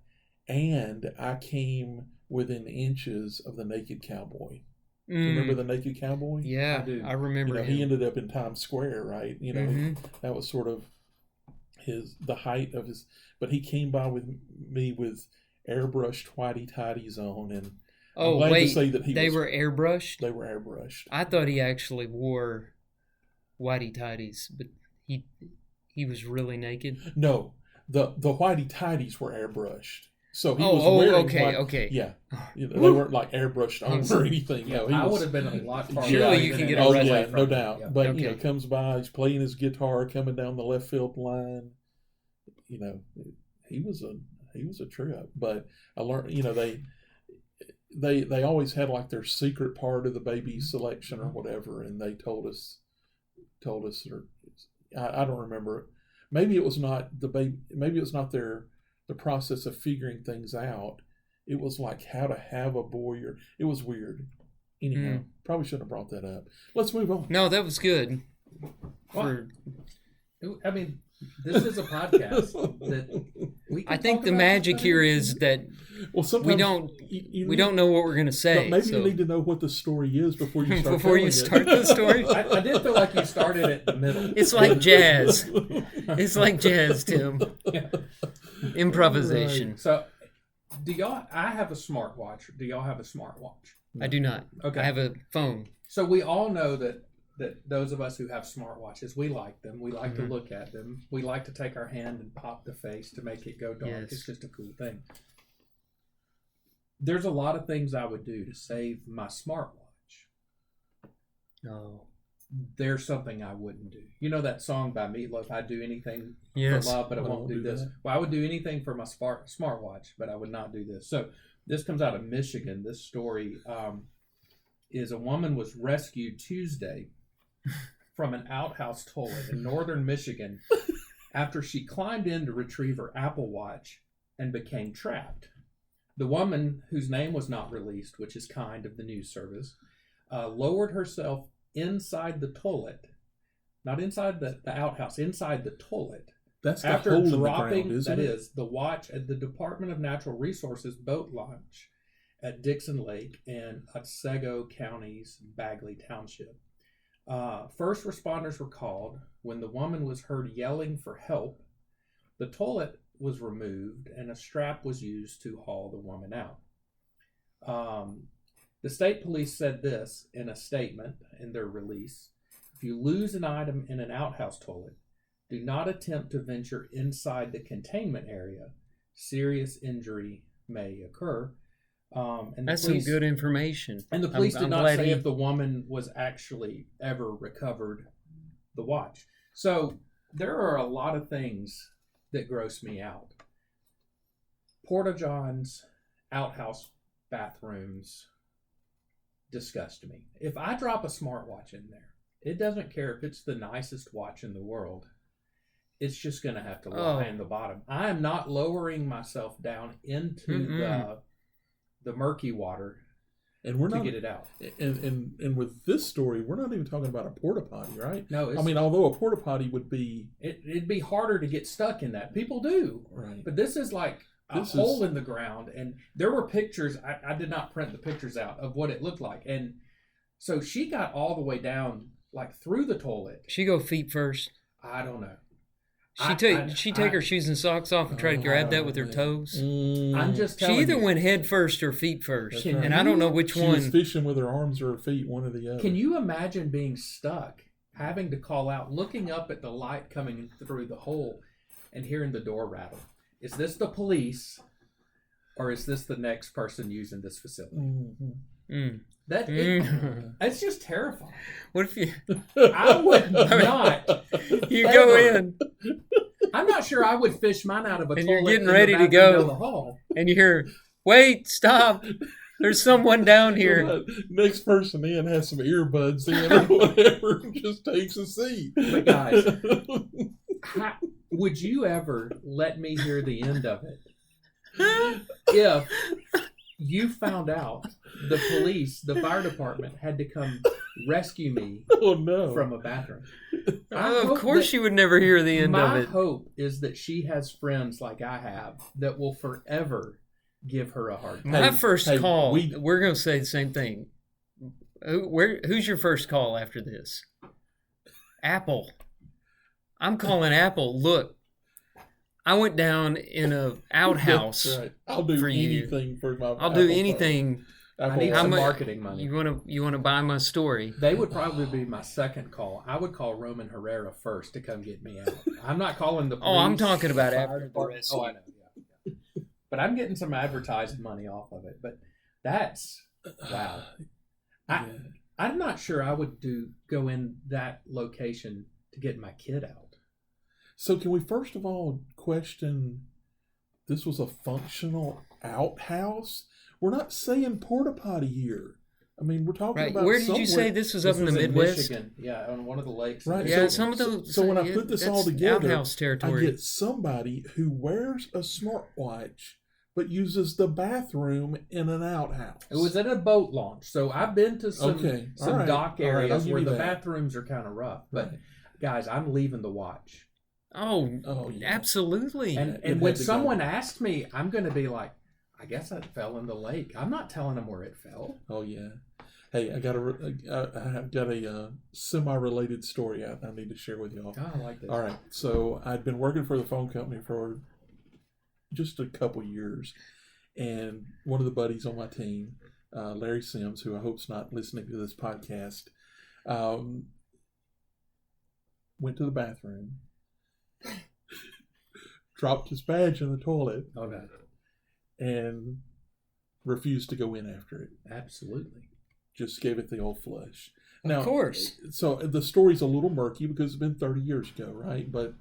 And I came within inches of the naked cowboy. Remember the naked cowboy? Yeah, I remember him. He ended up in Times Square, right? That was sort of the height of his, but he came by with me with airbrushed whitey tighties on, and I'm glad to say that they were airbrushed. They were airbrushed. I thought he actually wore whitey tighties, but he was really naked. No, the whitey tighties were airbrushed. So he was wearing okay. Yeah, they weren't like airbrushed on or anything. Yeah, I would have been a lot farther. Surely you can get arrested. No doubt. Yeah. But comes by, he's playing his guitar, coming down the left field line. He was a trip. But I learned, they always had like their secret part of the baby selection or whatever, and they told us, or I don't remember. Maybe it was not the baby. Maybe it was not the process of figuring things out. It was like how to have a boy, or it was weird. Anyhow, probably shouldn't have brought that up. Let's move on. No, that was good. I mean, this is a podcast that we can I think talk the about magic here is that we don't know what we're going to say. But maybe you need to know what the story is before you start. Before you start the story. I did feel like you started at the middle. It's like jazz. It's like jazz, Tim. Yeah. Improvisation. Right. So, I have a smartwatch. Do y'all have a smartwatch? I do not. Okay. I have a phone. So we all know that those of us who have smartwatches, we like them. We like to look at them. We like to take our hand and pop the face to make it go dark. Yes. It's just a cool thing. There's a lot of things I would do to save my smartwatch. No. There's something I wouldn't do. You know that song by Meatloaf, I'd do anything Yes. for love, but I won't do this. Well, I would do anything for my smartwatch, but I would not do this. So this comes out of Michigan. This story is a woman was rescued Tuesday from an outhouse toilet in northern Michigan after she climbed in to retrieve her Apple Watch and became trapped. The woman, whose name was not released, which is kind of the news service, lowered herself inside the toilet, not inside the outhouse, inside the toilet. That's the after hole in dropping, the ground, isn't it? is the watch at the Department of Natural Resources boat launch at Dixon Lake in Otsego County's Bagley Township. First responders were called when the woman was heard yelling for help. The toilet was removed and a strap was used to haul the woman out. The state police said this in a statement in their release: if you lose an item in an outhouse toilet, do not attempt to venture inside the containment area. Serious injury may occur. And That's some good information. And the police did I'm not glad say if the woman was actually ever recovered the watch. So there are a lot of things that gross me out. Porta-johns, outhouse bathrooms disgust me. If I drop a smartwatch in there, it doesn't care if it's the nicest watch in the world. It's just going to have to lie in the bottom. I am not lowering myself down into the murky water and we're to not, get it out. And with this story, we're not even talking about a porta potty, right? No, I mean, although a porta potty would be, it'd be harder to get stuck in that. People do, right? But this is like a hole in the ground, and there were pictures. I did not print the pictures out of what it looked like, and so she got all the way down, like through the toilet. She go feet first. I don't know. She take her shoes and socks off and try to grab that with her toes. I'm just telling you. She either you, went head first or feet first, right. and I don't know which one. She was fishing with her arms or her feet, one or the other. Can you imagine being stuck, having to call out, looking up at the light coming through the hole, and hearing the door rattle? Is this the police, or is this the next person using this facility? Mm-hmm. It's just terrifying. What if you? I would not. You go in. I'm not sure I would fish mine out of a And toilet. you're getting in the ready to bathroom go. down the hall. And you hear, "Wait, stop! There's someone down here." Next person in has some earbuds in or whatever, and just takes a seat. But guys, would you ever let me hear the end of it? If you found out the police, the fire department, had to come rescue me from a bathroom. Of course you would never hear the end of it. My hope is that she has friends like I have that will forever give her a hard time. My first call, we're going to say the same thing. Who's your first call after this? Apple. I'm calling Apple. Look, I went down in a outhouse. That's right. I'll do anything for my. I'll do anything. I need some marketing money. You want to buy my story? They would probably be my second call. I would call Roman Herrera first to come get me out. I'm not calling the police. Oh, I'm talking about after the rest. Oh, I know. Yeah. But I'm getting some advertising money off of it. But that's wow. I'm not sure I would go in that location to get my kid out. So can we first of all question, this was a functional outhouse? We're not saying porta potty here. I mean, we're talking about where did you say this was up in the Midwest? Michigan. Yeah, on one of the lakes. Right. Yeah, so when I put this all together, outhouse territory. I get somebody who wears a smartwatch but uses the bathroom in an outhouse. It was at a boat launch, so I've been to some right. dock areas where the that. bathrooms are kind of rough. But guys, I'm leaving the watch. Oh, yeah. Absolutely. And when someone asks me, I'm going to be like, I guess I fell in the lake. I'm not telling them where it fell. Oh yeah. Hey, I've got a semi-related story I need to share with y'all. Oh, I like this. All right. So I'd been working for the phone company for just a couple years, and one of the buddies on my team, Larry Sims, who I hope's not listening to this podcast, went to the bathroom, dropped his badge in the toilet, and refused to go in after it. Absolutely. Just gave it the old flush. Now, of course. So the story's a little murky because it's been 30 years ago, right? But,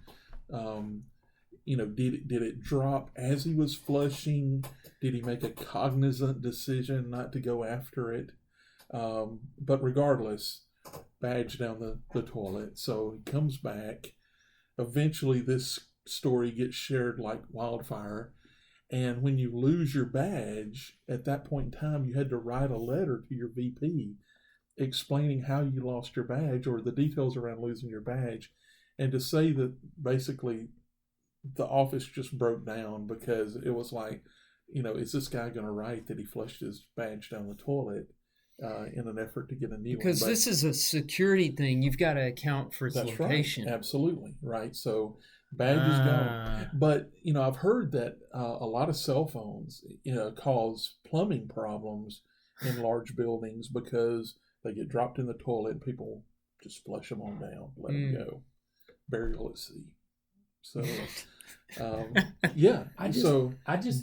did it drop as he was flushing? Did he make a cognizant decision not to go after it? But regardless, badge down the toilet. So he comes back. Eventually, this story gets shared like wildfire. And when you lose your badge, at that point in time, you had to write a letter to your VP explaining how you lost your badge or the details around losing your badge. And to say that basically the office just broke down because it was like, is this guy going to write that he flushed his badge down the toilet in an effort to get a new one? Because this is a security thing. You've got to account for its location. Right. Absolutely. Right. So badge is gone. But, I've heard that a lot of cell phones, cause plumbing problems in large buildings because they get dropped in the toilet and people just flush them on down, let them go. Burial at sea. So,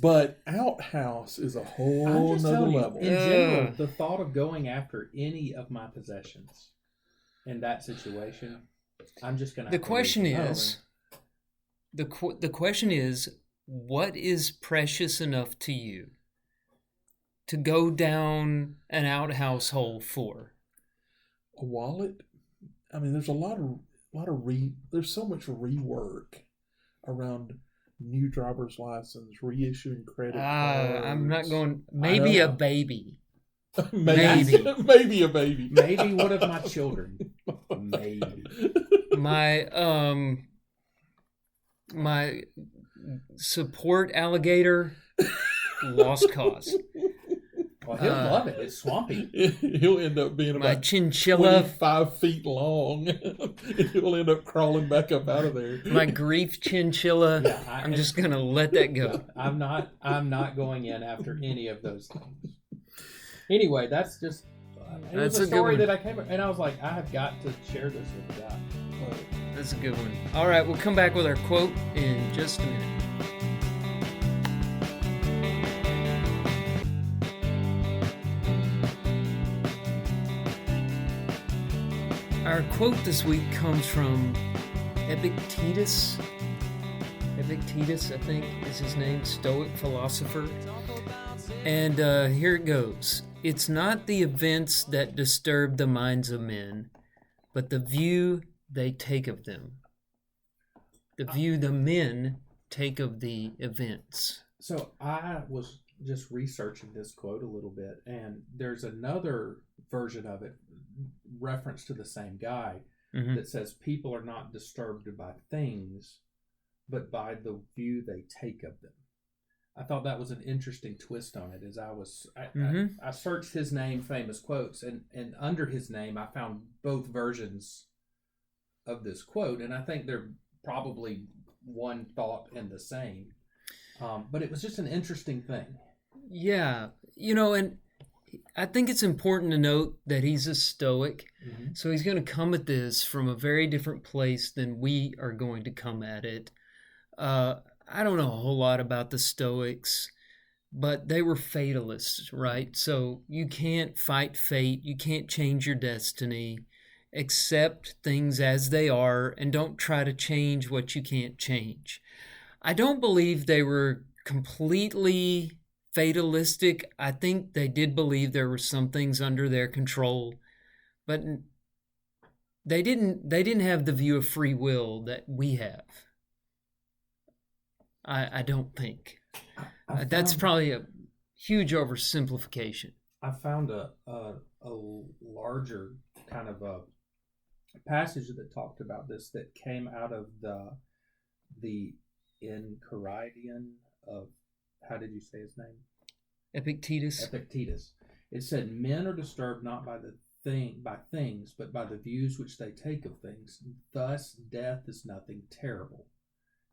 but outhouse is a whole nother level. In general, the thought of going after any of my possessions in that situation, I'm just going to. The question is, what is precious enough to you to go down an outhouse hole for? A wallet? I mean, there's there's so much rework around new driver's license, reissuing credit cards. I'm not going. Maybe a baby. Maybe a baby. Maybe one of my children. Maybe my support alligator, lost cause. Well, he'll love it. It's swampy. He'll end up being my about chinchilla, 5 feet long. He'll end up crawling back up out of there. My grief chinchilla. Yeah, I'm just gonna let that go. I'm not going in after any of those things. Anyway, that's just that's a story that I came and I was like, I have got to share this with the guy. That's a good one. All right, we'll come back with our quote in just a minute. Our quote this week comes from Epictetus. Epictetus, I think, is his name, Stoic philosopher. And here it goes. It's not the events that disturb the minds of men, but the view they take of them. The view the men take of the events. So I was just researching this quote a little bit, and there's another version of it, reference to the same guy, that says people are not disturbed by things, but by the view they take of them. I thought that was an interesting twist on it. As I searched his name, famous quotes, and under his name I found both versions of this quote, and I think they're probably one thought and the same. But it was just an interesting thing. Yeah, and I think it's important to note that he's a Stoic, so he's going to come at this from a very different place than we are going to come at it. I don't know a whole lot about the Stoics, but they were fatalists, right? So you can't fight fate, you can't change your destiny, accept things as they are, and don't try to change what you can't change. I don't believe they were completely fatalistic. I think they did believe there were some things under their control, but they didn't have the view of free will that we have. I don't think. That's probably a huge oversimplification. I found a larger kind of a passage that talked about this that came out of the Enchiridion of, how did you say his name? Epictetus. It said, men are disturbed not by things, but by the views which they take of things. Thus, death is nothing terrible.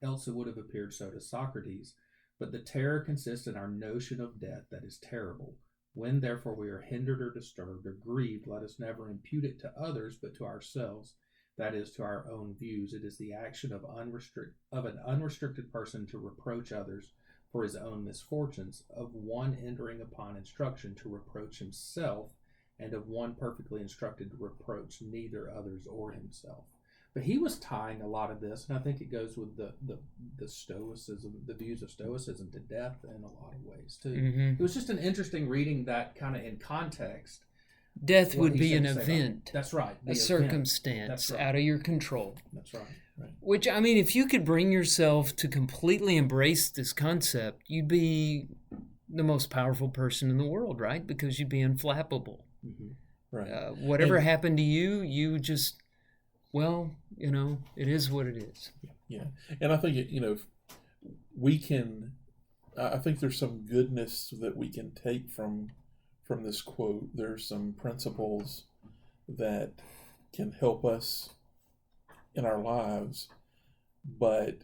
Else it would have appeared so to Socrates. But the terror consists in our notion of death that is terrible. When therefore we are hindered or disturbed or grieved, let us never impute it to others, but to ourselves, that is, to our own views. It is the action of an unrestricted person to reproach others for his own misfortunes, of one entering upon instruction to reproach himself, and of one perfectly instructed to reproach neither others or himself. But he was tying a lot of this, and I think it goes with the Stoicism, the views of Stoicism, to death in a lot of ways too. Mm-hmm. It was just an interesting reading that kind of in context. Death would be an event. That's right. A circumstance. That's right. Out of your control. That's right. Which, I mean, if you could bring yourself to completely embrace this concept, you'd be the most powerful person in the world, right? Because you'd be unflappable. Mm-hmm. Right. Whatever happened to you, you just, well, it is what it is. Yeah. And I think, we can, I think there's some goodness that we can take from this quote. There's some principles that can help us in our lives, but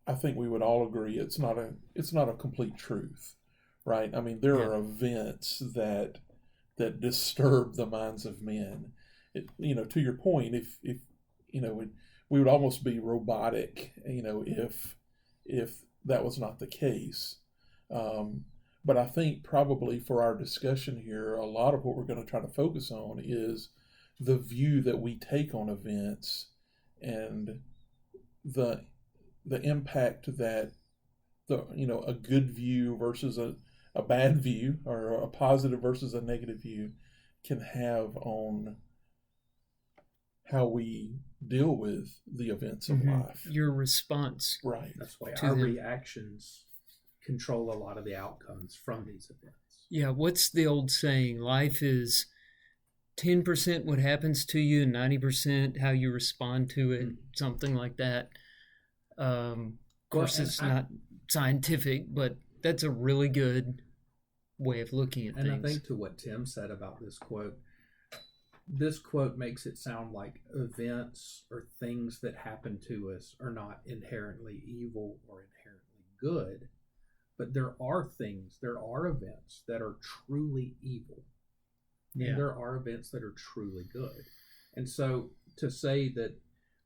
I think we would all agree it's not a complete truth, right? I mean, there are events that disturb the minds of men. To your point, if we would almost be robotic, if that was not the case. But I think probably for our discussion here, a lot of what we're going to try to focus on is the view that we take on events and the impact that a good view versus a bad view, or a positive versus a negative view, can have on how we deal with the events of life. Your response. Right. That's why our reactions control a lot of the outcomes from these events. Yeah, what's the old saying? Life is 10% what happens to you and 90% how you respond to it, something like that. Of course, it's not scientific, but that's a really good way of looking at things. And I think to what Tim said about this quote makes it sound like events or things that happen to us are not inherently evil or inherently good, but there are events that are truly evil. Yeah. And there are events that are truly good. And so to say that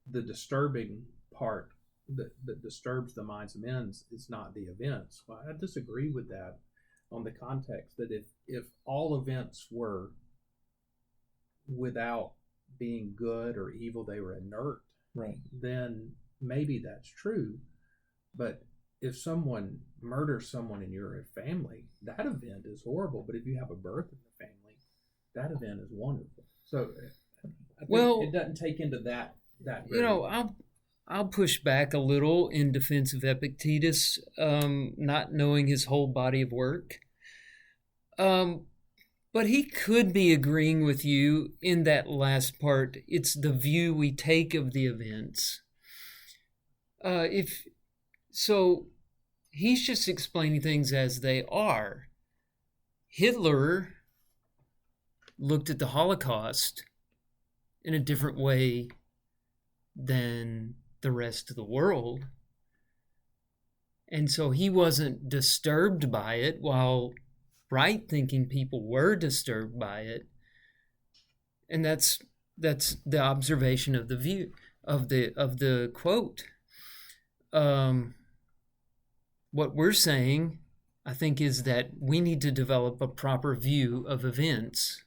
the disturbing part that disturbs the minds of men is not the events, well, I disagree with that on the context that if all events were without being good or evil, they were inert, right, then maybe that's true. But if someone murders someone in your family, that event is horrible. But if you have a birth in the family, that event is wonderful. So I think it doesn't take into that. I'll push back a little in defense of Epictetus, not knowing his whole body of work. But he could be agreeing with you in that last part. It's the view we take of the events. So he's just explaining things as they are. Hitler looked at the Holocaust in a different way than the rest of the world. And so he wasn't disturbed by it, while right-thinking people were disturbed by it. And that's the observation of the view of the quote. What we're saying, I think, is that we need to develop a proper view of events,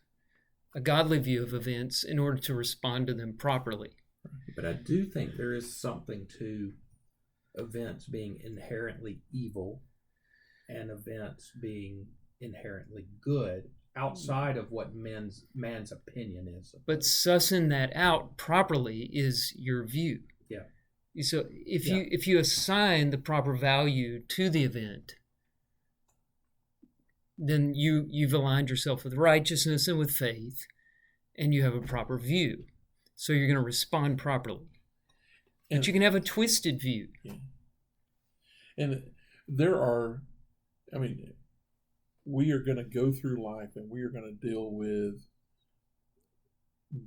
a godly view of events, in order to respond to them properly. But I do think there is something to events being inherently evil and events being inherently good outside of what man's opinion is. But sussing that out properly is your view. Yeah. So if you assign the proper value to the event, then you've aligned yourself with righteousness and with faith, and you have a proper view. So you're going to respond properly. But you can have a twisted view. Yeah. And there are, we are going to go through life and we are going to deal with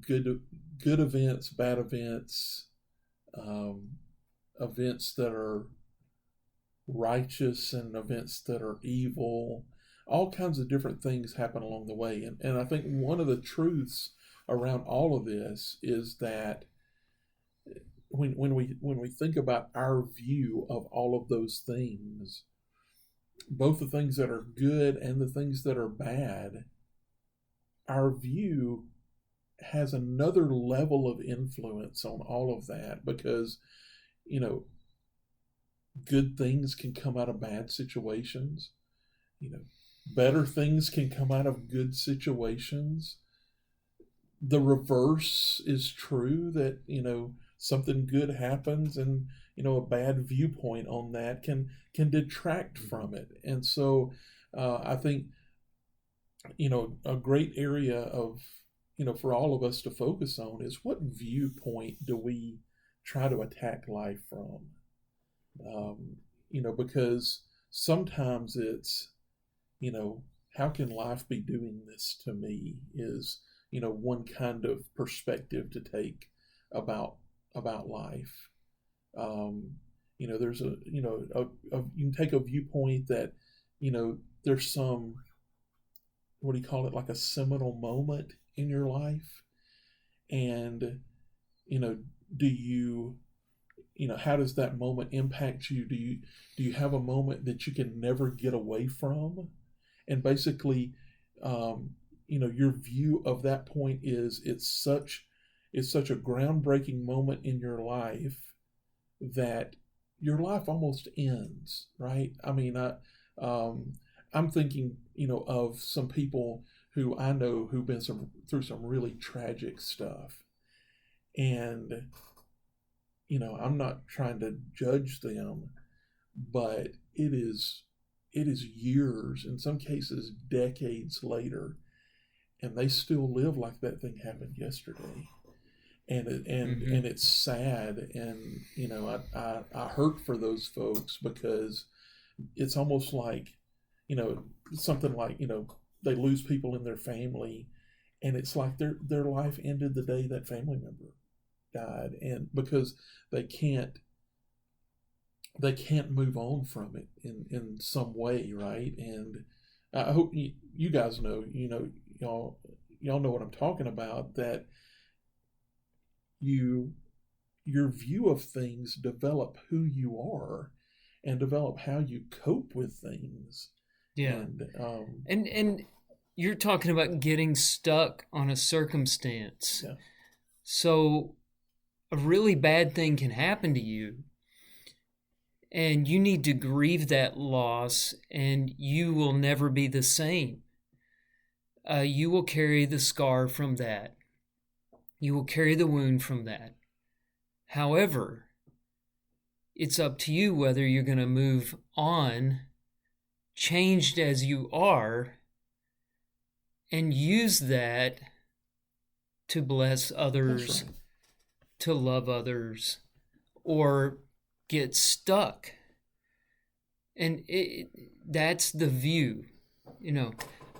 good events, bad events, events that are righteous and events that are evil. All kinds of different things happen along the way. And I think one of the truths around all of this is that when we think about our view of all of those things, both the things that are good and the things that are bad, our view has another level of influence on all of that, because good things can come out of bad situations. Better things can come out of good situations. The reverse is true, that something good happens and a bad viewpoint on that can detract from it. And so I think a great area of for all of us to focus on is, what viewpoint do we try to attack life from? Because sometimes it's how can life be doing this to me, is one kind of perspective to take about life. There's you can take a viewpoint that there's some, what do you call it, like a seminal moment in your life, and do you how does that moment impact you? Do you have a moment that you can never get away from? And basically your view of that point is, it's such a groundbreaking moment in your life that your life almost ends, right? I'm thinking of some people who I know who've been through some really tragic stuff, and I'm not trying to judge them, but it is years, in some cases decades later, and they still live like that thing happened yesterday. And it's sad, and I hurt for those folks, because it's almost like something like they lose people in their family, and it's like their life ended the day that family member died, and because they can't move on from it in some way, right? And I hope you guys know, y'all know what I'm talking about, that your view of things develop who you are and develop how you cope with things. Yeah. And you're talking about getting stuck on a circumstance. Yeah. So a really bad thing can happen to you, and you need to grieve that loss, and you will never be the same. You will carry the scar from that. You will carry the wound from that. However, it's up to you whether you're going to move on, changed as you are, and use that to bless others, right, to love others, or get stuck. And that's the view.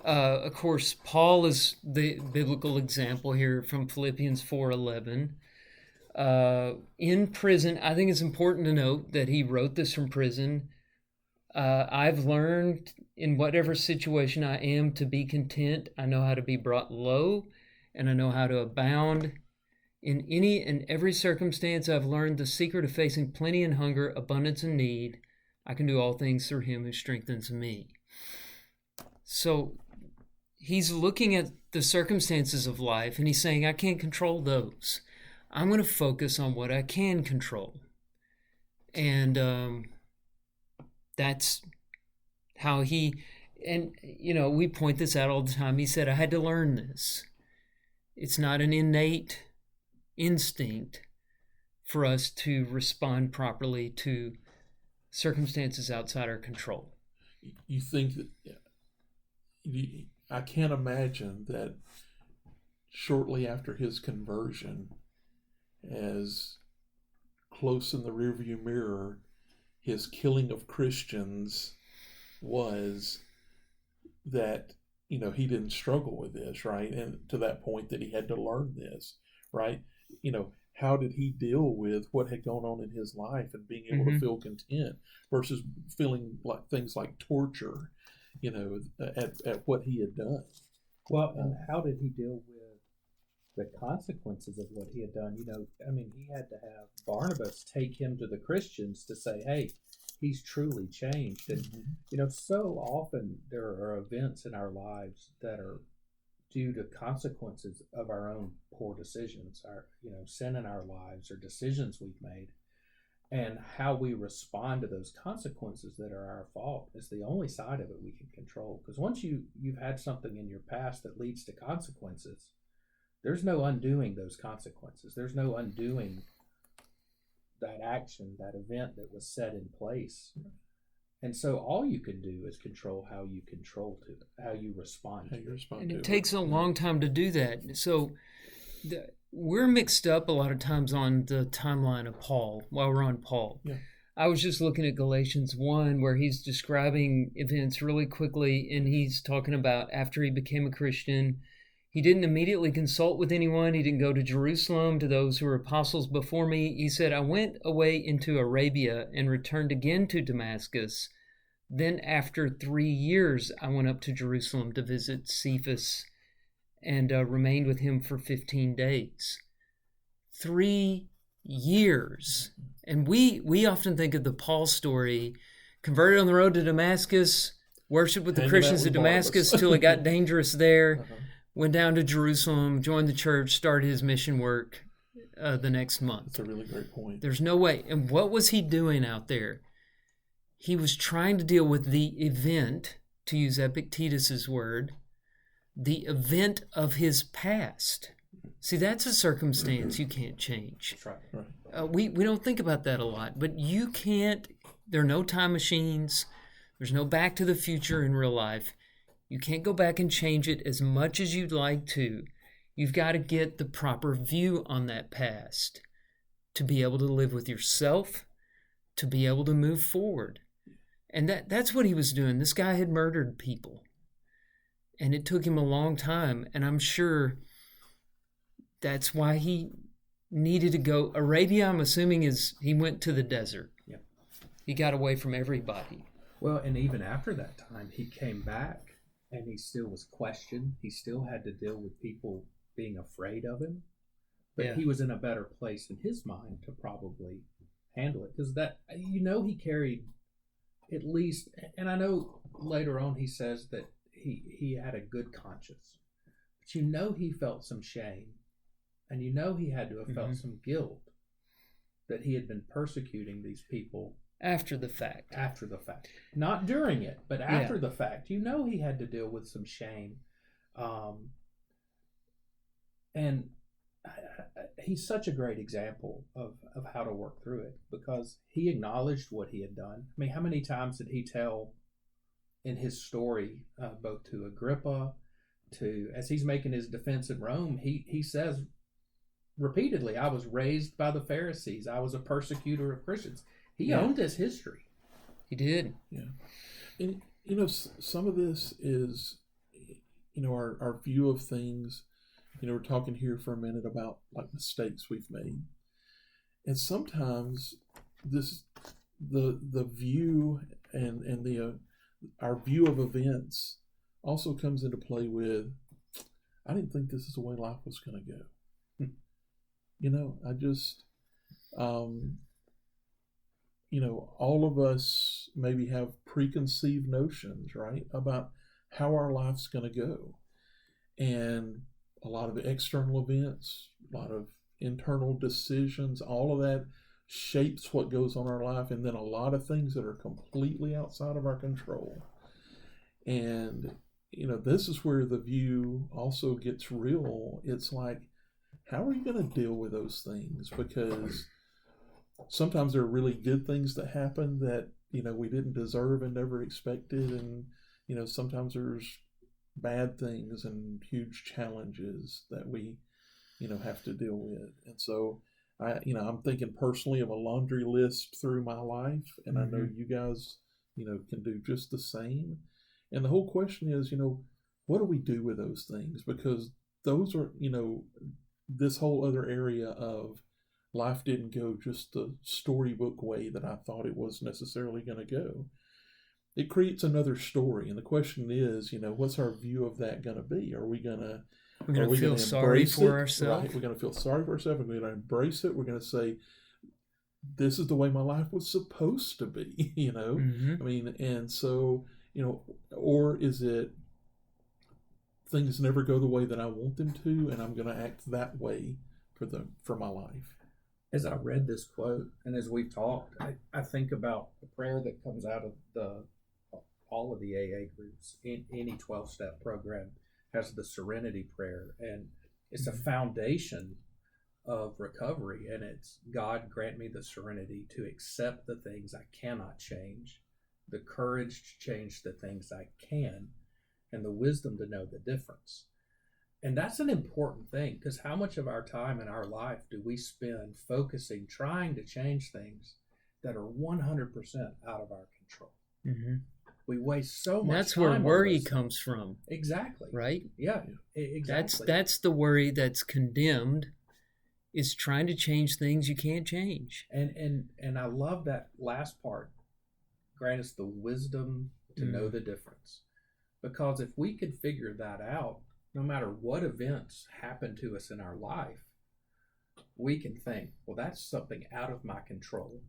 Of course, Paul is the biblical example here from Philippians 4:11. In prison, I think it's important to note that he wrote this from prison. I've learned in whatever situation I am to be content. I know how to be brought low, and I know how to abound. In any and every circumstance, I've learned the secret of facing plenty and hunger, abundance and need. I can do all things through him who strengthens me. So he's looking at the circumstances of life, and he's saying, I can't control those. I'm going to focus on what I can control. And that's how we point this out all the time. He said, I had to learn this. It's not an innate instinct for us to respond properly to circumstances outside our control. You think that I can't imagine that shortly after his conversion, as close in the rearview mirror, his killing of Christians was, that, he didn't struggle with this, right? And to that point that he had to learn this, right? How did he deal with what had gone on in his life and being able to feel content versus feeling like things like torture, at what he had done? Well, and how did he deal with the consequences of what he had done? He had to have Barnabas take him to the Christians to say, hey, he's truly changed. And, so often there are events in our lives that are due to consequences of our own poor decisions, our, sin in our lives or decisions we've made. And how we respond to those consequences that are our fault is the only side of it we can control. Because once you've had something in your past that leads to consequences, there's no undoing those consequences. There's no undoing that action, that event that was set in place. And so all you can do is control how you respond to it. And it takes a long time to do that. So we're mixed up a lot of times on the timeline of Paul while we're on Paul. Yeah. I was just looking at Galatians 1 where he's describing events really quickly, and he's talking about after he became a Christian, he didn't immediately consult with anyone. He didn't go to Jerusalem to those who were apostles before me. He said, I went away into Arabia and returned again to Damascus. Then after 3 years, I went up to Jerusalem to visit Cephas and remained with him for 15 days. 3 years. And we often think of the Paul story, converted on the road to Damascus, worshiped with the Christians at Damascus till it got dangerous there. Went down to Jerusalem, joined the church, started his mission work the next month. That's a really great point. There's no way. And what was he doing out there? He was trying to deal with the event, to use Epictetus' word, the event of his past. See, that's a circumstance you can't change. That's right. We don't think about that a lot, but you can't. There are no time machines. There's no Back to the Future in real life. You can't go back and change it as much as you'd like to. You've got to get the proper view on that past to be able to live with yourself, to be able to move forward. And that's what he was doing. This guy had murdered people. And it took him a long time. And I'm sure that's why he needed to go. Arabia, I'm assuming, is he went to the desert. Yeah. He got away from everybody. Well, and even after that time, he came back. And he still was questioned. He still had to deal with people being afraid of him. But he was in a better place in his mind to probably handle it. Because he carried at least, and I know later on he says that he had a good conscience. But he felt some shame. And he had to have felt some guilt that he had been persecuting these people. After the fact. Not during it, but after the fact. He had to deal with some shame. And he's such a great example of how to work through it, because he acknowledged what he had done. I mean, how many times did he tell in his story, both to Agrippa, as he's making his defense in Rome, he says repeatedly, I was raised by the Pharisees. I was a persecutor of Christians. He owned his history. He did. Yeah. And, some of this is, our view of things. We're talking here for a minute about like mistakes we've made. And sometimes the view and our view of events also comes into play with, I didn't think this is the way life was going to go. I just, all of us maybe have preconceived notions, right, about how our life's going to go. And a lot of external events, a lot of internal decisions, all of that shapes what goes on in our life. And then a lot of things that are completely outside of our control. And, this is where the view also gets real. It's like, how are you going to deal with those things? Because sometimes there are really good things that happen that, we didn't deserve and never expected. And, sometimes there's bad things and huge challenges that we, have to deal with. And so I'm thinking personally of a laundry list through my life, and I know you guys, can do just the same. And the whole question is, what do we do with those things? Because those are, this whole other area of life didn't go just the storybook way that I thought it was necessarily going to go. It creates another story, and the question is, what's our view of that going to be? Are we going to feel sorry for ourselves? Right? We're going to feel sorry for ourselves. We're going to embrace it. We're going to say, this is the way my life was supposed to be, I mean, and so, or is it things never go the way that I want them to, and I'm going to act that way for my life. As I read this quote, and as we've talked, I think about the prayer that comes out of all of the AA groups. In any 12-step program has the Serenity Prayer, and it's a foundation of recovery, and it's, God, grant me the serenity to accept the things I cannot change, the courage to change the things I can, and the wisdom to know the difference. And that's an important thing, because how much of our time in our life do we spend focusing, trying to change things that are 100% out of our control? We waste so much time. That's where worry comes from. Exactly. Right? Yeah, exactly. That's the worry that's condemned, is trying to change things you can't change. And I love that last part. Grant us the wisdom to know the difference. Because if we could figure that out, no matter what events happen to us in our life, we can think, well, that's something out of my control.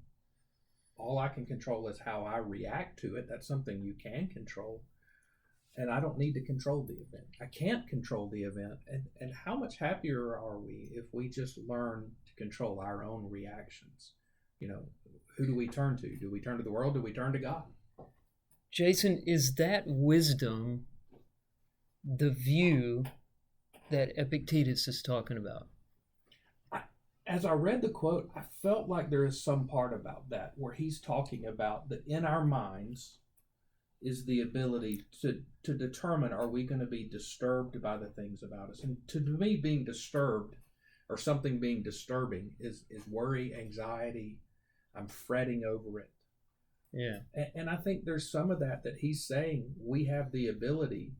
All I can control is how I react to it. That's something you can control. And I don't need to control the event. I can't control the event. And how much happier are we if we just learn to control our own reactions? Who do we turn to? Do we turn to the world? Do we turn to God? Jason, is that wisdom the view that Epictetus is talking about? As I read the quote, I felt like there is some part about that where he's talking about that in our minds is the ability to determine, are we going to be disturbed by the things about us? And to me, being disturbed or something being disturbing is worry, anxiety. I'm fretting over it. Yeah. And I think there's some of that he's saying we have the ability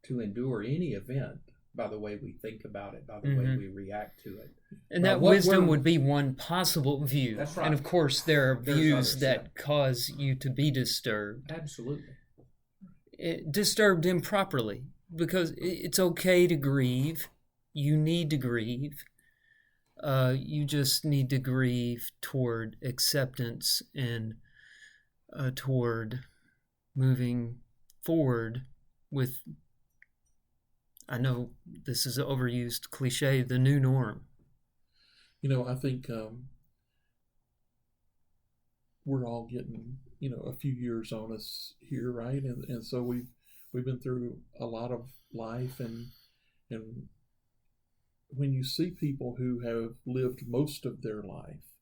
to endure any event by the way we think about it, by the way we react to it. And that wisdom would be one possible view. That's right. And of course, there are views that cause you to be disturbed. Absolutely. Disturbed improperly, because it's okay to grieve. You need to grieve. You just need to grieve toward acceptance and toward moving forward with, I know this is an overused cliche, the new norm. I think we're all getting, a few years on us here, right? And so we've been through a lot of life, and when you see people who have lived most of their life,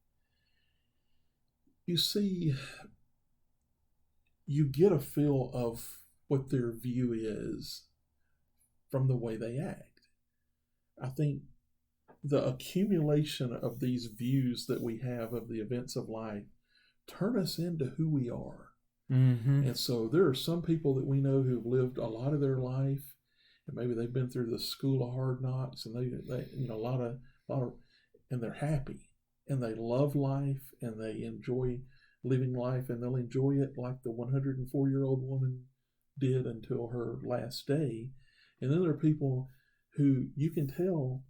you get a feel of what their view is from the way they act. I think the accumulation of these views that we have of the events of life turn us into who we are. And so there are some people that we know who've lived a lot of their life, and maybe they've been through the school of hard knocks, and they a lot of, and they're happy, and they love life, and they enjoy living life, and they'll enjoy it like the 104-year-old woman did until her last day. And then there are people who you can tell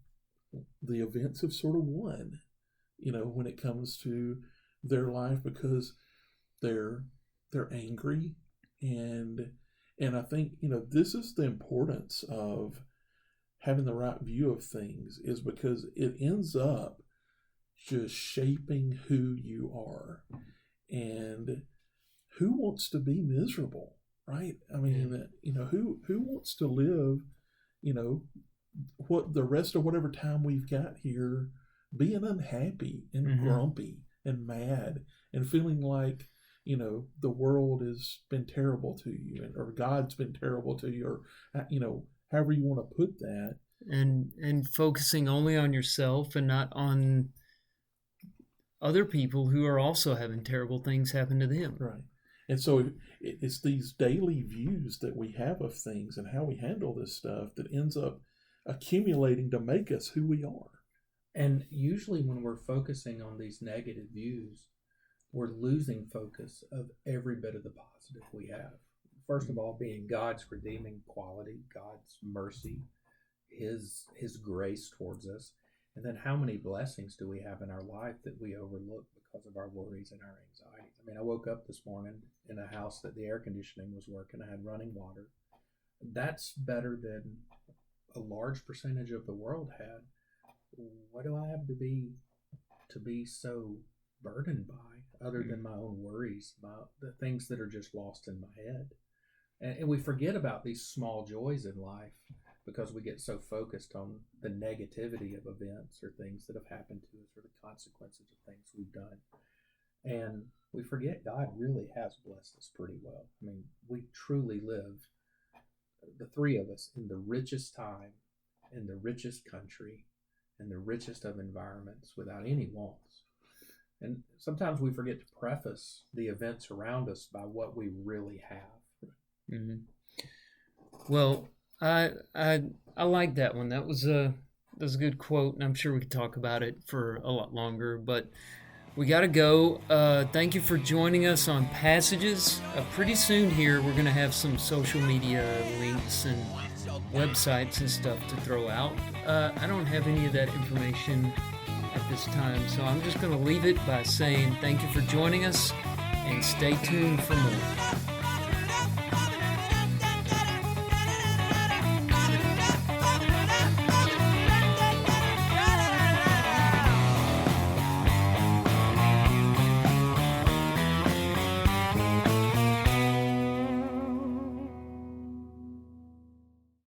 the events have sort of won, when it comes to their life, because they're angry, and I think, this is the importance of having the right view of things, is because it ends up just shaping who you are. And who wants to be miserable, right? I mean, who wants to live, what the rest of whatever time we've got here, being unhappy and grumpy and mad and feeling like, the world has been terrible to you, or God's been terrible to you, or however you want to put that, and focusing only on yourself and not on other people who are also having terrible things happen to them. Right. And so it's these daily views that we have of things and how we handle this stuff that ends up accumulating to make us who we are. And usually when we're focusing on these negative views, we're losing focus of every bit of the positive we have. First of all, being God's redeeming quality, God's mercy, His grace towards us. And then how many blessings do we have in our life that we overlook because of our worries and our anxieties? I mean, I woke up this morning in a house that the air conditioning was working. I had running water. That's better than a large percentage of the world had. What do I have to be so burdened by, other than my own worries about the things that are just lost in my head? And we forget about these small joys in life because we get so focused on the negativity of events or things that have happened to us or the consequences of things we've done. And we forget God really has blessed us pretty well. I mean, we truly live, the three of us, in the richest time, in the richest country, in the richest of environments without any wants. And sometimes we forget to preface the events around us by what we really have. Mm-hmm. Well, I like that one. That was a good quote, and I'm sure we could talk about it for a lot longer, but we got to go. Thank you for joining us on Passages. Pretty soon here, we're going to have some social media links and websites and stuff to throw out. I don't have any of that information at this time, so I'm just going to leave it by saying thank you for joining us, and stay tuned for more.